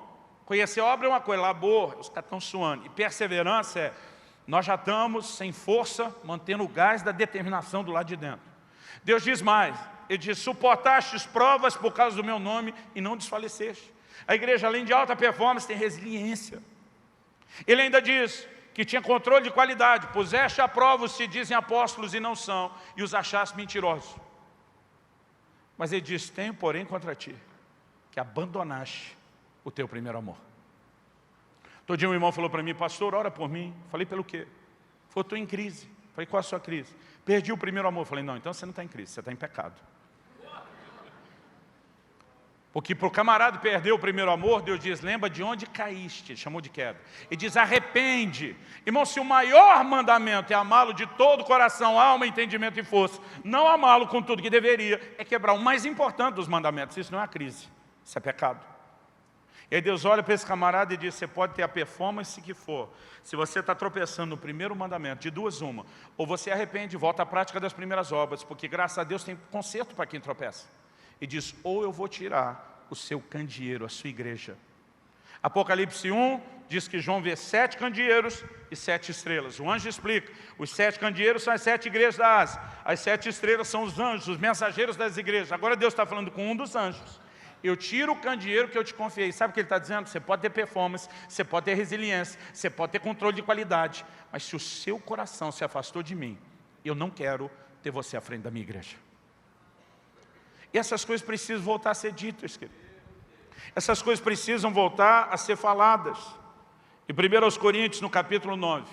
Speaker 1: conhecer a obra é uma coisa, labor, os caras estão suando. E perseverança é, nós já estamos sem força, mantendo o gás da determinação do lado de dentro. Deus diz mais, Ele diz, suportastes provas por causa do meu nome e não desfaleceste. A igreja, além de alta performance, tem resiliência. Ele ainda diz que tinha controle de qualidade. Puseste à prova os que dizem apóstolos e não são, e os achaste mentirosos. Mas ele diz, tenho porém contra ti, que abandonaste o teu primeiro amor. Todo dia um irmão falou para mim, pastor, ora por mim. Falei, pelo quê? Falei, estou em crise. Falei, qual a sua crise? Perdi o primeiro amor. Falei, não, então você não está em crise, você está em pecado. Porque para o camarada perder o primeiro amor, Deus diz, lembra de onde caíste, ele chamou de queda. E diz, arrepende. Irmão, se o maior mandamento é amá-lo de todo o coração, alma, entendimento e força, não amá-lo com tudo que deveria, é quebrar o mais importante dos mandamentos. Isso não é a crise, isso é pecado. E aí Deus olha para esse camarada e diz, você pode ter a performance que for. Se você está tropeçando no primeiro mandamento, de duas uma, ou você arrepende e volta à prática das primeiras obras, porque graças a Deus tem conserto para quem tropeça. E diz, ou eu vou tirar o seu candeeiro, a sua igreja. Apocalipse 1 diz que João vê 7 candeeiros e 7 estrelas. O anjo explica, os 7 candeeiros são as 7 igrejas da Ásia. As 7 estrelas são os anjos, os mensageiros das igrejas. Agora Deus está falando com um dos anjos. Eu tiro o candeeiro que eu te confiei. Sabe o que ele está dizendo? Você pode ter performance, você pode ter resiliência, você pode ter controle de qualidade. Mas se o seu coração se afastou de mim, eu não quero ter você à frente da minha igreja. E essas coisas precisam voltar a ser ditas, querido. Essas coisas precisam voltar a ser faladas. Em 1 Coríntios, no capítulo 9,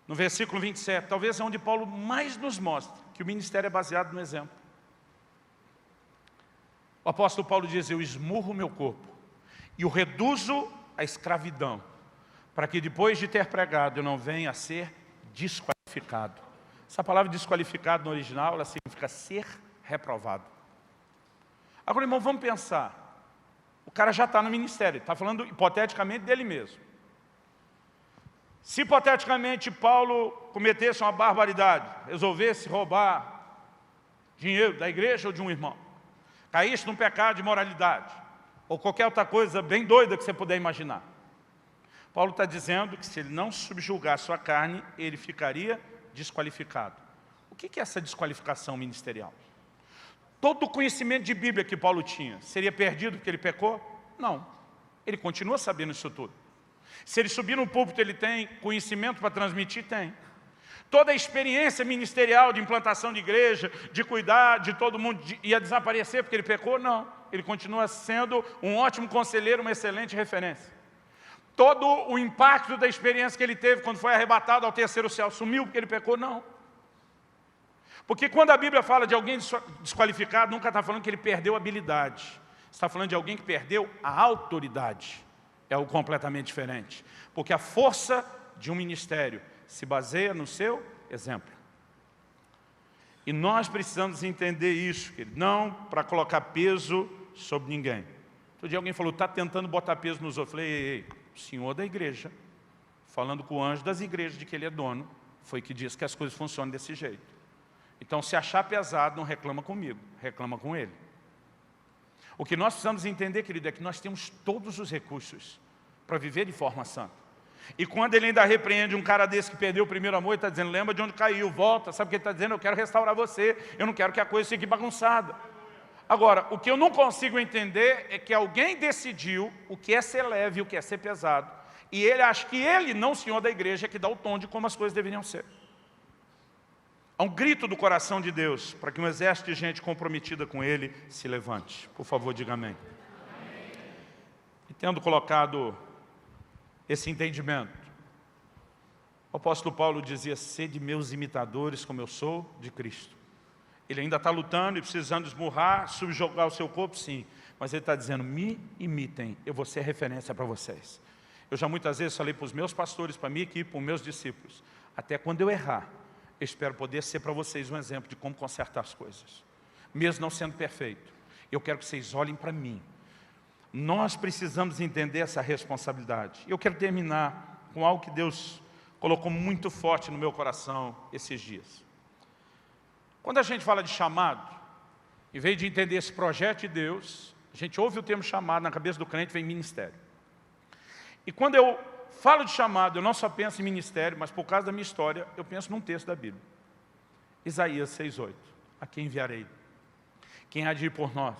Speaker 1: no versículo 27, talvez é onde Paulo mais nos mostra que o ministério é baseado no exemplo. O apóstolo Paulo diz, eu esmurro o meu corpo e o reduzo à escravidão, para que depois de ter pregado eu não venha a ser desqualificado. Essa palavra desqualificado no original, ela significa ser reprovado. Agora, irmão, vamos pensar. O cara já está no ministério, está falando hipoteticamente dele mesmo. Se hipoteticamente Paulo cometesse uma barbaridade, resolvesse roubar dinheiro da igreja ou de um irmão, caísse num pecado de imoralidade, ou qualquer outra coisa bem doida que você puder imaginar, Paulo está dizendo que se ele não subjugar a sua carne, ele ficaria desqualificado. O que é essa desqualificação ministerial? Todo o conhecimento de Bíblia que Paulo tinha, seria perdido porque ele pecou? Não. Ele continua sabendo isso tudo. Se ele subir no púlpito, ele tem conhecimento para transmitir? Tem. Toda a experiência ministerial de implantação de igreja, de cuidar de todo mundo, ia desaparecer porque ele pecou? Não. Ele continua sendo um ótimo conselheiro, uma excelente referência. Todo o impacto da experiência que ele teve quando foi arrebatado ao terceiro céu, sumiu porque ele pecou? Não. Porque quando a Bíblia fala de alguém desqualificado, nunca está falando que ele perdeu a habilidade. Está falando de alguém que perdeu a autoridade. É algo completamente diferente. Porque a força de um ministério se baseia no seu exemplo. E nós precisamos entender isso, querido, não para colocar peso sobre ninguém. Outro dia alguém falou, está tentando botar peso nos outros. Eu falei, ei, o senhor da igreja, falando com o anjo das igrejas de que ele é dono, foi que disse que as coisas funcionam desse jeito. Então, se achar pesado, não reclama comigo, reclama com ele. O que nós precisamos entender, querido, é que nós temos todos os recursos para viver de forma santa. E quando ele ainda repreende um cara desse que perdeu o primeiro amor, ele está dizendo, lembra de onde caiu, volta. Sabe o que ele está dizendo? Eu quero restaurar você, eu não quero que a coisa fique bagunçada. Agora, o que eu não consigo entender é que alguém decidiu o que é ser leve e o que é ser pesado. E ele acha que ele, não o senhor da igreja, é que dá o tom de como as coisas deveriam ser. Há um grito do coração de Deus para que um exército de gente comprometida com Ele se levante. Por favor, diga amém. E tendo colocado esse entendimento, o apóstolo Paulo dizia, sede meus imitadores como eu sou de Cristo. Ele ainda está lutando e precisando esmurrar, subjugar o seu corpo, sim. Mas ele está dizendo, me imitem, eu vou ser referência para vocês. Eu já muitas vezes falei para os meus pastores, para a minha equipe, para os meus discípulos, até quando eu errar, eu espero poder ser para vocês um exemplo de como consertar as coisas. Mesmo não sendo perfeito, eu quero que vocês olhem para mim. Nós precisamos entender essa responsabilidade. Eu quero terminar com algo que Deus colocou muito forte no meu coração esses dias. Quando a gente fala de chamado, em vez de entender esse projeto de Deus, a gente ouve o termo chamado, na cabeça do crente vem ministério. E quando eu falo de chamado, eu não só penso em ministério, mas por causa da minha história, eu penso num texto da Bíblia. Isaías 6,8. A quem enviarei? Quem há de ir por nós?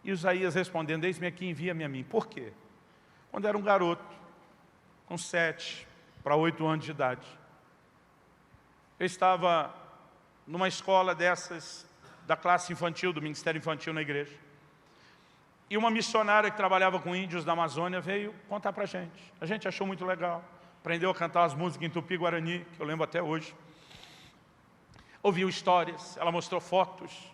Speaker 1: E Isaías respondendo, eis-me aqui, envia-me a mim. Por quê? Quando era um garoto, com 7 para 8 anos de idade, eu estava numa escola dessas, da classe infantil, do ministério infantil na igreja. E uma missionária que trabalhava com índios da Amazônia veio contar para a gente. A gente achou muito legal. Aprendeu a cantar as músicas em Tupi-Guarani, que eu lembro até hoje. Ouviu histórias, ela mostrou fotos.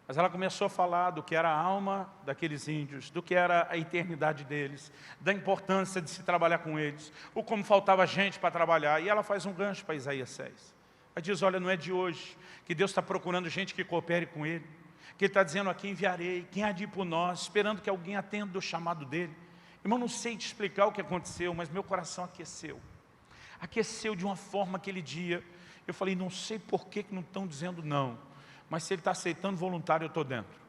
Speaker 1: Mas ela começou a falar do que era a alma daqueles índios, do que era a eternidade deles, da importância de se trabalhar com eles, o como faltava gente para trabalhar. E ela faz um gancho para Isaías 6. Ela diz, olha, não é de hoje que Deus está procurando gente que coopere com Ele. Que Ele está dizendo, aqui enviarei, quem há de ir por nós, esperando que alguém atenda o chamado dEle. Irmão, não sei te explicar o que aconteceu, mas meu coração aqueceu. Aqueceu de uma forma aquele dia. Eu falei, não sei por que não estão dizendo não, mas se ele está aceitando voluntário, eu estou dentro.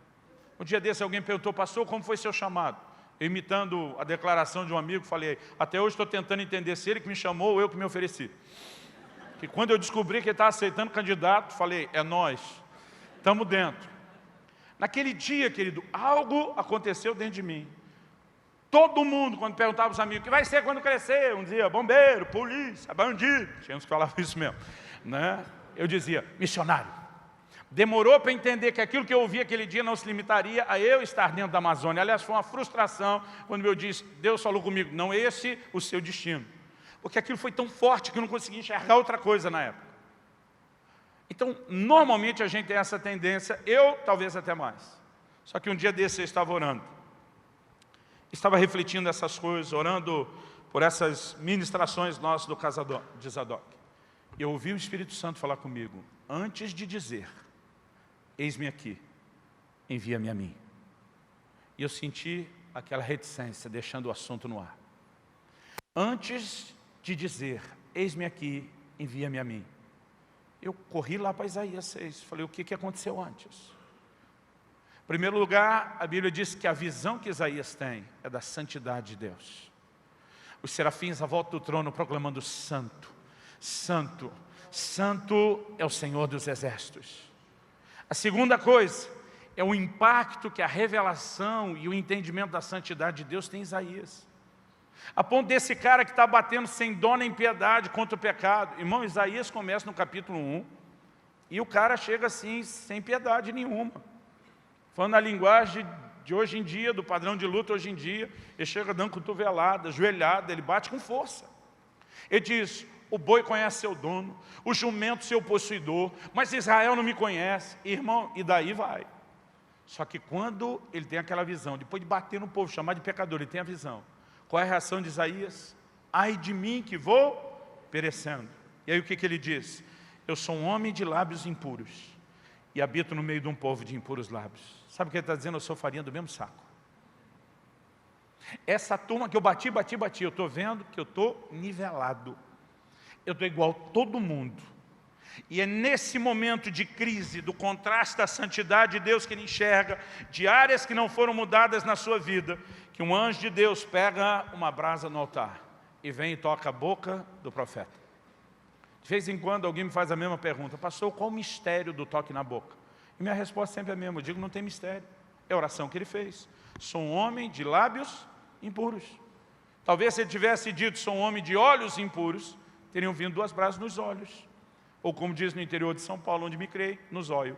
Speaker 1: Um dia desse alguém perguntou, pastor, como foi seu chamado? Eu, imitando a declaração de um amigo, falei, até hoje estou tentando entender se ele que me chamou ou eu que me ofereci. Que quando eu descobri que ele estava aceitando candidato, falei, é nós, estamos dentro. Naquele dia, querido, algo aconteceu dentro de mim. Todo mundo, quando perguntava aos amigos, o que vai ser quando crescer? Um dizia, bombeiro, polícia, bandido. Tinha uns que falavam isso mesmo. Né? Eu dizia, missionário. Demorou para entender que aquilo que eu ouvi aquele dia não se limitaria a eu estar dentro da Amazônia. Aliás, foi uma frustração quando eu disse, Deus falou comigo, não esse o seu destino. Porque aquilo foi tão forte que eu não conseguia enxergar outra coisa na época. Então, normalmente a gente tem essa tendência, eu talvez até mais. Só que um dia desse eu estava orando. Estava refletindo essas coisas, orando por essas ministrações nossas do casa de Zadok. E eu ouvi o Espírito Santo falar comigo, antes de dizer, eis-me aqui, envia-me a mim. E eu senti aquela reticência, deixando o assunto no ar. Antes de dizer, eis-me aqui, envia-me a mim. Eu corri lá para Isaías 6, falei, o que aconteceu antes? Em primeiro lugar, a Bíblia diz que a visão que Isaías tem é da santidade de Deus. Os serafins à volta do trono proclamando santo, santo, santo é o Senhor dos exércitos. A segunda coisa é o impacto que a revelação e o entendimento da santidade de Deus tem em Isaías. A ponto desse cara que está batendo sem dó nem piedade contra o pecado. Irmão, Isaías começa no capítulo 1 e o cara chega assim, sem piedade nenhuma. Falando na linguagem de hoje em dia, do padrão de luta hoje em dia, ele chega dando cotovelada, joelhada, ele bate com força. Ele diz, o boi conhece seu dono, o jumento seu possuidor, mas Israel não me conhece. Irmão, e daí vai. Só que quando ele tem aquela visão, depois de bater no povo, chamar de pecador, ele tem a visão. Qual é a reação de Isaías? Ai de mim que vou perecendo. E aí o que ele diz? Eu sou um homem de lábios impuros e habito no meio de um povo de impuros lábios. Sabe o que ele está dizendo? Eu sou farinha do mesmo saco. Essa turma que eu bati, eu estou vendo que eu estou nivelado. Eu estou igual a todo mundo. E é nesse momento de crise, do contraste da santidade de Deus que ele enxerga, de áreas que não foram mudadas na sua vida, que um anjo de Deus pega uma brasa no altar e vem e toca a boca do profeta. De vez em quando alguém me faz a mesma pergunta: pastor, qual o mistério do toque na boca? E minha resposta sempre é a mesma, eu digo, não tem mistério. É a oração que ele fez. Sou um homem de lábios impuros. Talvez se ele tivesse dito, sou um homem de olhos impuros, teriam vindo 2 brasas nos olhos. Ou como diz no interior de São Paulo, onde me criei, nos olhos.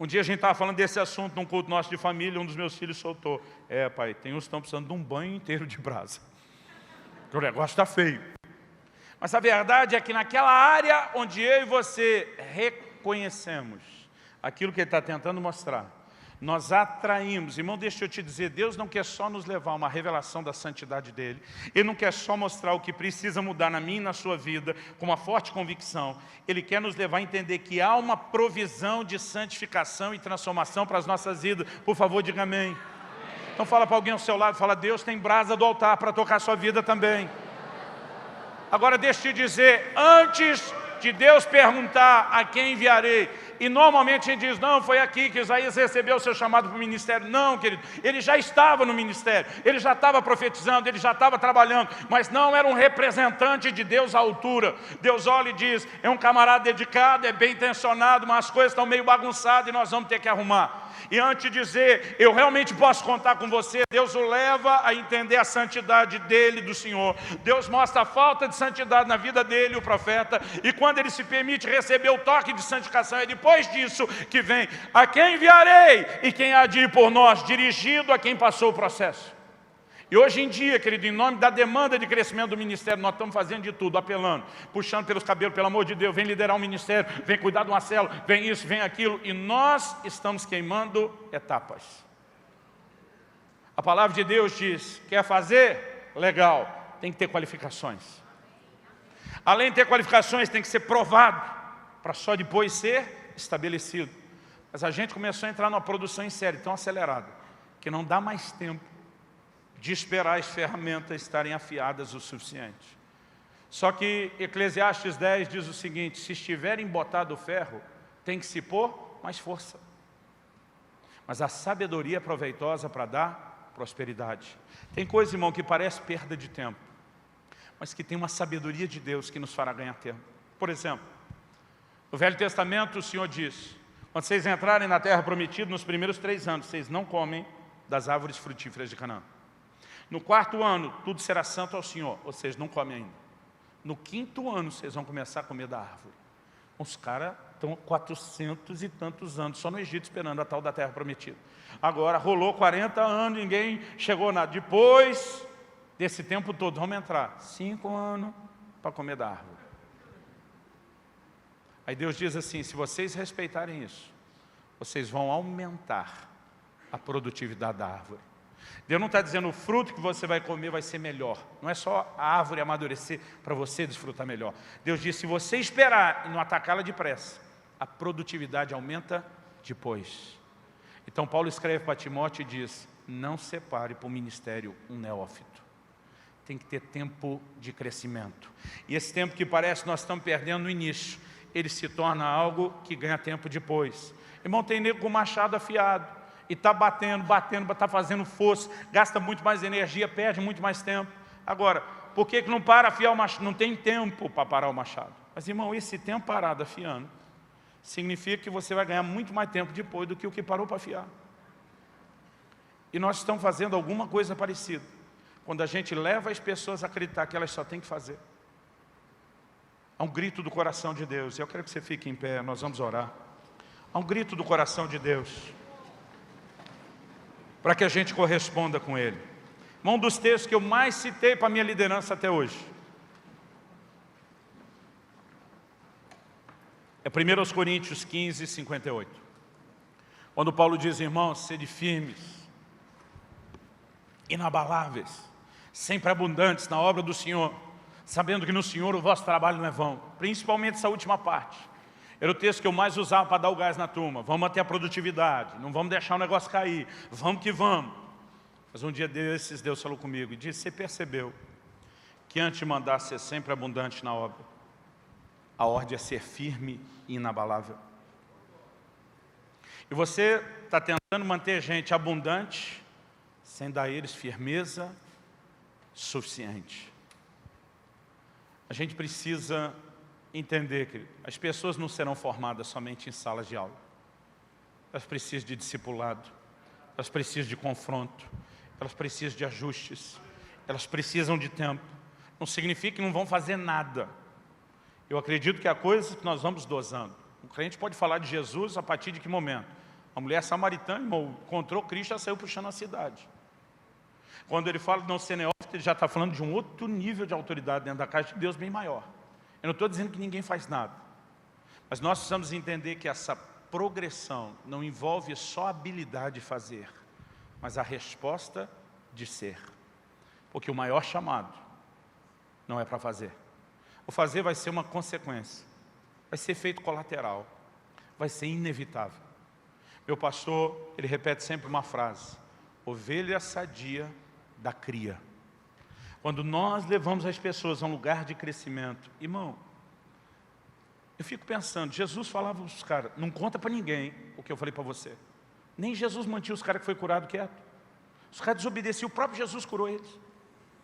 Speaker 1: Um dia a gente estava falando desse assunto num culto nosso de família, um dos meus filhos soltou: pai, tem uns que estão precisando de um banho inteiro de brasa. O negócio está feio. Mas a verdade é que naquela área onde eu e você reconhecemos aquilo que ele está tentando mostrar, nós atraímos. Irmão, deixa eu te dizer, Deus não quer só nos levar a uma revelação da santidade dEle. Ele não quer só mostrar o que precisa mudar na minha e na sua vida, com uma forte convicção. Ele quer nos levar a entender que há uma provisão de santificação e transformação para as nossas vidas. Por favor, diga amém. Então fala para alguém ao seu lado, fala: Deus tem brasa do altar para tocar a sua vida também. Agora deixa eu te dizer, antes de Deus perguntar a quem enviarei, e normalmente a gente diz, não, foi aqui que Isaías recebeu o seu chamado para o ministério. Não, querido, ele já estava no ministério, ele já estava profetizando, ele já estava trabalhando, mas não era um representante de Deus à altura. Deus olha e diz, é um camarada dedicado, é bem intencionado, mas as coisas estão meio bagunçadas e nós vamos ter que arrumar. E antes de dizer, eu realmente posso contar com você, Deus o leva a entender a santidade dele, do Senhor. Deus mostra a falta de santidade na vida dele, o profeta, e quando ele se permite receber o toque de santificação, é depois disso que vem, a quem enviarei e quem há de ir por nós, dirigido a quem passou o processo. E hoje em dia, querido, em nome da demanda de crescimento do ministério, nós estamos fazendo de tudo, apelando, puxando pelos cabelos, pelo amor de Deus, vem liderar um ministério, vem cuidar de uma célula, vem isso, vem aquilo, e nós estamos queimando etapas. A palavra de Deus diz, quer fazer? Legal, tem que ter qualificações. Além de ter qualificações, tem que ser provado, para só depois ser estabelecido. Mas a gente começou a entrar numa produção em série tão acelerada, que não dá mais tempo de esperar as ferramentas estarem afiadas o suficiente. Só que Eclesiastes 10 diz o seguinte, se estiver embotado o ferro, tem que se pôr mais força. Mas a sabedoria é proveitosa para dar prosperidade. Tem coisa, irmão, que parece perda de tempo, mas que tem uma sabedoria de Deus que nos fará ganhar tempo. Por exemplo, no Velho Testamento o Senhor diz, quando vocês entrarem na terra prometida, nos primeiros 3 anos, vocês não comem das árvores frutíferas de Canaã. No 4º ano, tudo será santo ao Senhor, ou seja, não comem ainda. No 5º ano, vocês vão começar a comer da árvore. Os caras estão 400 e tantos anos, só no Egito, esperando a tal da terra prometida. Agora, rolou 40 anos, ninguém chegou nada. Depois desse tempo todo, vamos entrar 5 anos para comer da árvore. Aí Deus diz assim, se vocês respeitarem isso, vocês vão aumentar a produtividade da árvore. Deus não está dizendo o fruto que você vai comer vai ser melhor. Não é só a árvore amadurecer para você desfrutar melhor. Deus diz, se você esperar e não atacá-la depressa, a produtividade aumenta depois. Então Paulo escreve para Timóteo e diz, não separe para o ministério um neófito. Tem que ter tempo de crescimento. E esse tempo que parece que nós estamos perdendo no início, ele se torna algo que ganha tempo depois. Irmão, tem nego com machado afiado. E está batendo, está fazendo força, gasta muito mais energia, perde muito mais tempo. Agora, por que não para afiar o machado? Não tem tempo para parar o machado. Mas, irmão, esse tempo parado afiando, significa que você vai ganhar muito mais tempo depois do que o que parou para afiar. E nós estamos fazendo alguma coisa parecida, quando a gente leva as pessoas a acreditar que elas só têm que fazer. Há um grito do coração de Deus, eu quero que você fique em pé, nós vamos orar. Há um grito do coração de Deus, para que a gente corresponda com ele. Um dos textos que eu mais citei para a minha liderança até hoje é 1 Coríntios 15, 58. Quando Paulo diz, irmãos, sede firmes, inabaláveis, sempre abundantes na obra do Senhor, sabendo que no Senhor o vosso trabalho não é vão. Principalmente essa última parte. Era o texto que eu mais usava para dar o gás na turma. Vamos manter a produtividade, não vamos deixar o negócio cair, vamos que vamos. Mas um dia desses, Deus falou comigo e disse, você percebeu que antes de mandar ser sempre abundante na obra, a ordem é ser firme e inabalável. E você está tentando manter gente abundante, sem dar a eles firmeza, suficiente. A gente precisa entender que as pessoas não serão formadas somente em salas de aula. Elas precisam de discipulado, elas precisam de confronto, elas precisam de ajustes, elas precisam de tempo. Não significa que não vão fazer nada. Eu acredito que há coisas que nós vamos dosando. O crente pode falar de Jesus a partir de que momento? A mulher samaritana, encontrou Cristo e já saiu puxando a cidade. Quando ele fala de não ser neófito, ele já está falando de um outro nível de autoridade dentro da casa de Deus bem maior. Eu não estou dizendo que ninguém faz nada. Mas nós precisamos entender que essa progressão não envolve só a habilidade de fazer, mas a resposta de ser. Porque o maior chamado não é para fazer. O fazer vai ser uma consequência. Vai ser efeito colateral. Vai ser inevitável. Meu pastor, ele repete sempre uma frase: ovelha sadia da cria. Quando nós levamos as pessoas a um lugar de crescimento, irmão, eu fico pensando, Jesus falava para os caras, não conta para ninguém o que eu falei para você. Nem Jesus mantinha os caras que foi curado quieto. Os caras desobedeciam, o próprio Jesus curou eles.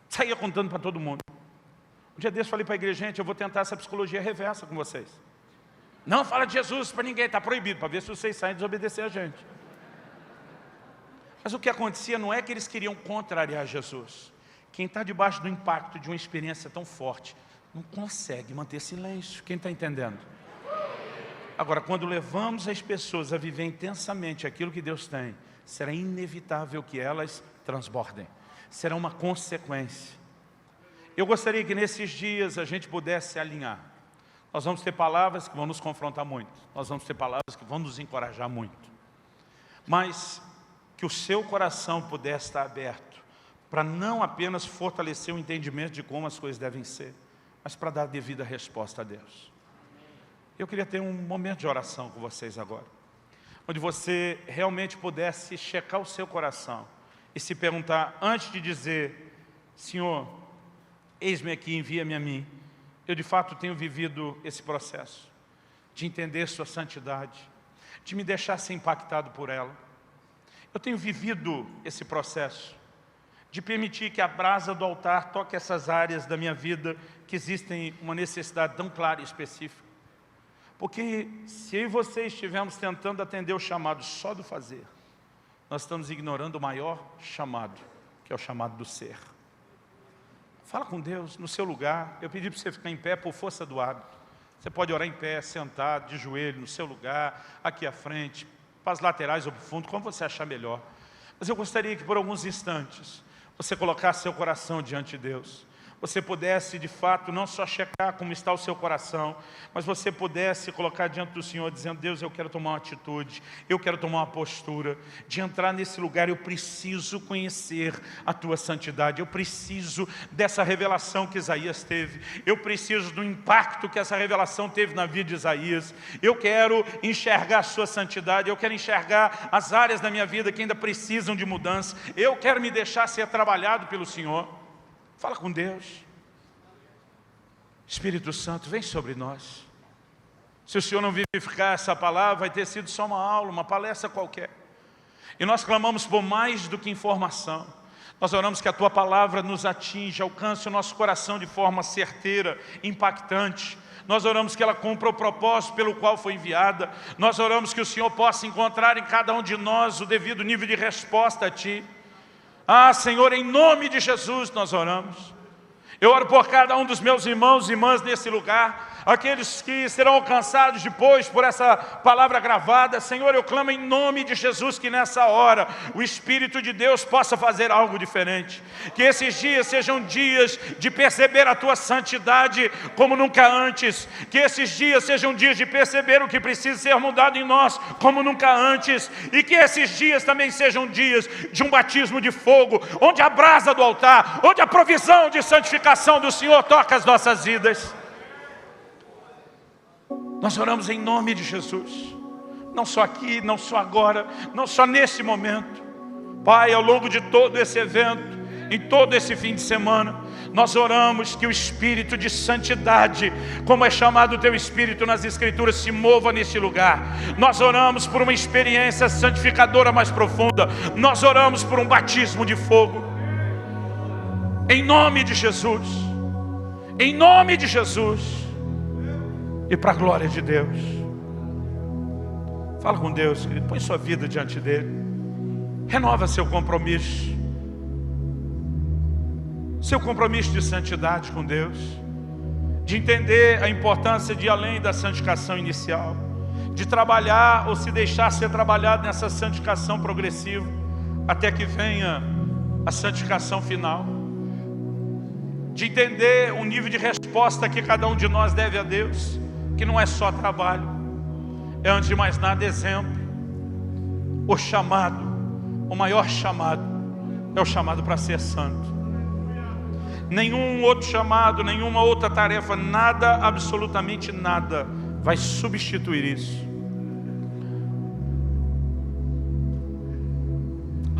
Speaker 1: Saía contando para todo mundo. Um dia desse eu falei para a igreja, gente, eu vou tentar essa psicologia reversa com vocês. Não fala de Jesus para ninguém, está proibido, para ver se vocês saem e desobedecer a gente. Mas o que acontecia não é que eles queriam contrariar Jesus. Quem está debaixo do impacto de uma experiência tão forte, não consegue manter silêncio. Quem está entendendo? Agora, quando levamos as pessoas a viver intensamente aquilo que Deus tem, será inevitável que elas transbordem. Será uma consequência. Eu gostaria que nesses dias a gente pudesse alinhar. Nós vamos ter palavras que vão nos confrontar muito. Nós vamos ter palavras que vão nos encorajar muito. Mas que o seu coração pudesse estar aberto para não apenas fortalecer o entendimento de como as coisas devem ser, mas para dar a devida resposta a Deus. Eu queria ter um momento de oração com vocês agora, onde você realmente pudesse checar o seu coração e se perguntar, antes de dizer, Senhor, eis-me aqui, envia-me a mim. Eu de fato tenho vivido esse processo de entender sua santidade, de me deixar ser impactado por ela. Eu tenho vivido esse processo de permitir que a brasa do altar toque essas áreas da minha vida que existem uma necessidade tão clara e específica. Porque se eu e você estivermos tentando atender o chamado só do fazer, nós estamos ignorando o maior chamado, que é o chamado do ser. Fala com Deus no seu lugar. Eu pedi para você ficar em pé por força do hábito. Você pode orar em pé, sentado, de joelho, no seu lugar, aqui à frente, para as laterais ou para o fundo, como você achar melhor. Mas eu gostaria que por alguns instantes você colocasse seu coração diante de Deus. Você pudesse, de fato, não só checar como está o seu coração, mas você pudesse colocar diante do Senhor, dizendo, Deus, eu quero tomar uma atitude, eu quero tomar uma postura, de entrar nesse lugar, eu preciso conhecer a Tua santidade, eu preciso dessa revelação que Isaías teve, eu preciso do impacto que essa revelação teve na vida de Isaías, eu quero enxergar a Sua santidade, eu quero enxergar as áreas da minha vida que ainda precisam de mudança, eu quero me deixar ser trabalhado pelo Senhor. Fala com Deus. Espírito Santo, vem sobre nós. Se o Senhor não vivificar essa palavra, vai ter sido só uma aula, uma palestra qualquer. E nós clamamos por mais do que informação. Nós oramos que a Tua palavra nos atinja, alcance o nosso coração de forma certeira, impactante. Nós oramos que ela cumpra o propósito pelo qual foi enviada. Nós oramos que o Senhor possa encontrar em cada um de nós o devido nível de resposta a Ti. Ah, Senhor, em nome de Jesus nós oramos. Eu oro por cada um dos meus irmãos e irmãs nesse lugar, aqueles que serão alcançados depois por essa palavra gravada. Senhor, eu clamo em nome de Jesus que nessa hora o Espírito de Deus possa fazer algo diferente. Que esses dias sejam dias de perceber a Tua santidade como nunca antes. Que esses dias sejam dias de perceber o que precisa ser mudado em nós como nunca antes. E que esses dias também sejam dias de um batismo de fogo, onde a brasa do altar, onde a provisão de santificação do Senhor toca as nossas vidas. Nós oramos em nome de Jesus, não só aqui, não só agora, não só nesse momento. Pai, ao longo de todo esse evento, em todo esse fim de semana, nós oramos que o Espírito de santidade, como é chamado o Teu Espírito nas Escrituras, se mova nesse lugar. Nós oramos por uma experiência santificadora mais profunda. Nós oramos por um batismo de fogo. Em nome de Jesus. Em nome de Jesus. E para a glória de Deus. Fala com Deus, querido. Põe sua vida diante dele. Renova seu compromisso. Seu compromisso de santidade com Deus. De entender a importância de ir além da santificação inicial. De trabalhar ou se deixar ser trabalhado nessa santificação progressiva. Até que venha a santificação final. De entender o nível de resposta que cada um de nós deve a Deus. Que não é só trabalho. É antes de mais nada exemplo. O chamado, o maior chamado, é o chamado para ser santo. Nenhum outro chamado, nenhuma outra tarefa, nada, absolutamente nada, vai substituir isso.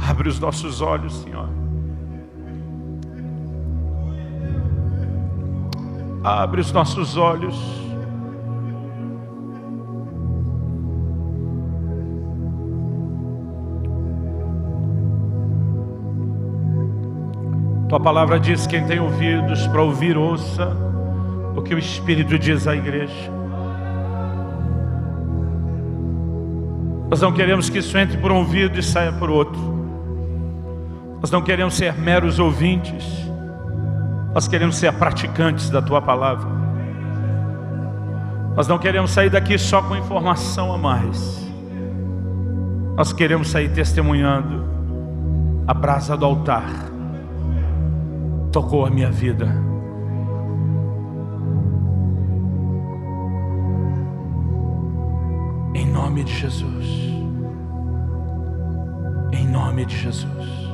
Speaker 1: Abre os nossos olhos, Senhor. Abre os nossos olhos. Tua palavra diz: quem tem ouvidos para ouvir, ouça o que o Espírito diz à igreja. Nós não queremos que isso entre por um ouvido e saia por outro. Nós não queremos ser meros ouvintes. Nós queremos ser praticantes da Tua palavra. Nós não queremos sair daqui só com informação a mais. Nós queremos sair testemunhando a brasa do altar. Tocou a minha vida. Em nome de Jesus. Em nome de Jesus.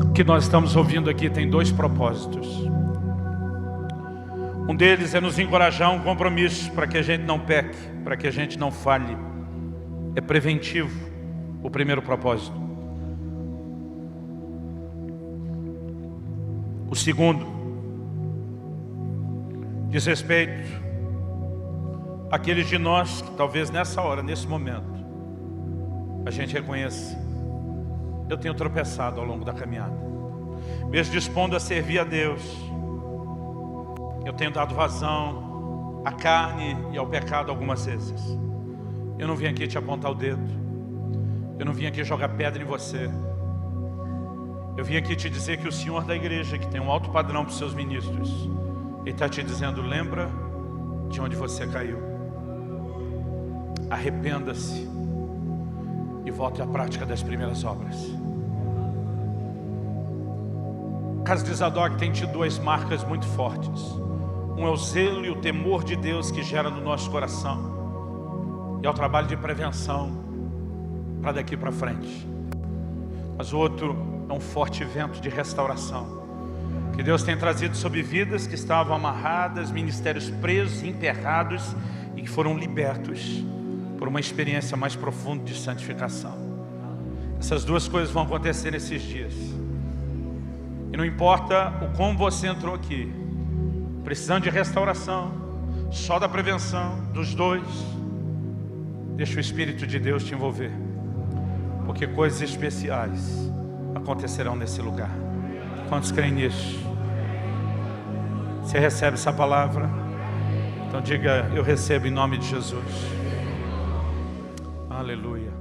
Speaker 1: O que nós estamos ouvindo aqui tem dois propósitos. Um deles é nos encorajar a um compromisso para que a gente não peque, para que a gente não falhe. É preventivo o primeiro propósito. O segundo diz respeito àqueles de nós que talvez nessa hora, nesse momento, a gente reconheça: eu tenho tropeçado ao longo da caminhada. Mesmo dispondo a servir a Deus, eu tenho dado vazão à carne e ao pecado algumas vezes. Eu não vim aqui te apontar o dedo. Eu não vim aqui jogar pedra em você. Eu vim aqui te dizer que o Senhor da igreja, que tem um alto padrão para os seus ministros, Ele está te dizendo: lembra de onde você caiu. Arrependa-se e volte à prática das primeiras obras. A casa de Zadok tem tido duas marcas muito fortes. Um é o zelo e o temor de Deus que gera no nosso coração. E é o trabalho de prevenção para daqui para frente. Mas o outro é um forte vento de restauração que Deus tem trazido sobre vidas que estavam amarradas, ministérios presos, emperrados e que foram libertos por uma experiência mais profunda de santificação. Essas duas coisas vão acontecer nesses dias. E não importa o como você entrou aqui, precisando de restauração, só da prevenção, dos dois, deixa o Espírito de Deus te envolver, porque coisas especiais acontecerão nesse lugar. Quantos creem nisso? Você recebe essa palavra? Então diga: eu recebo em nome de Jesus. Aleluia.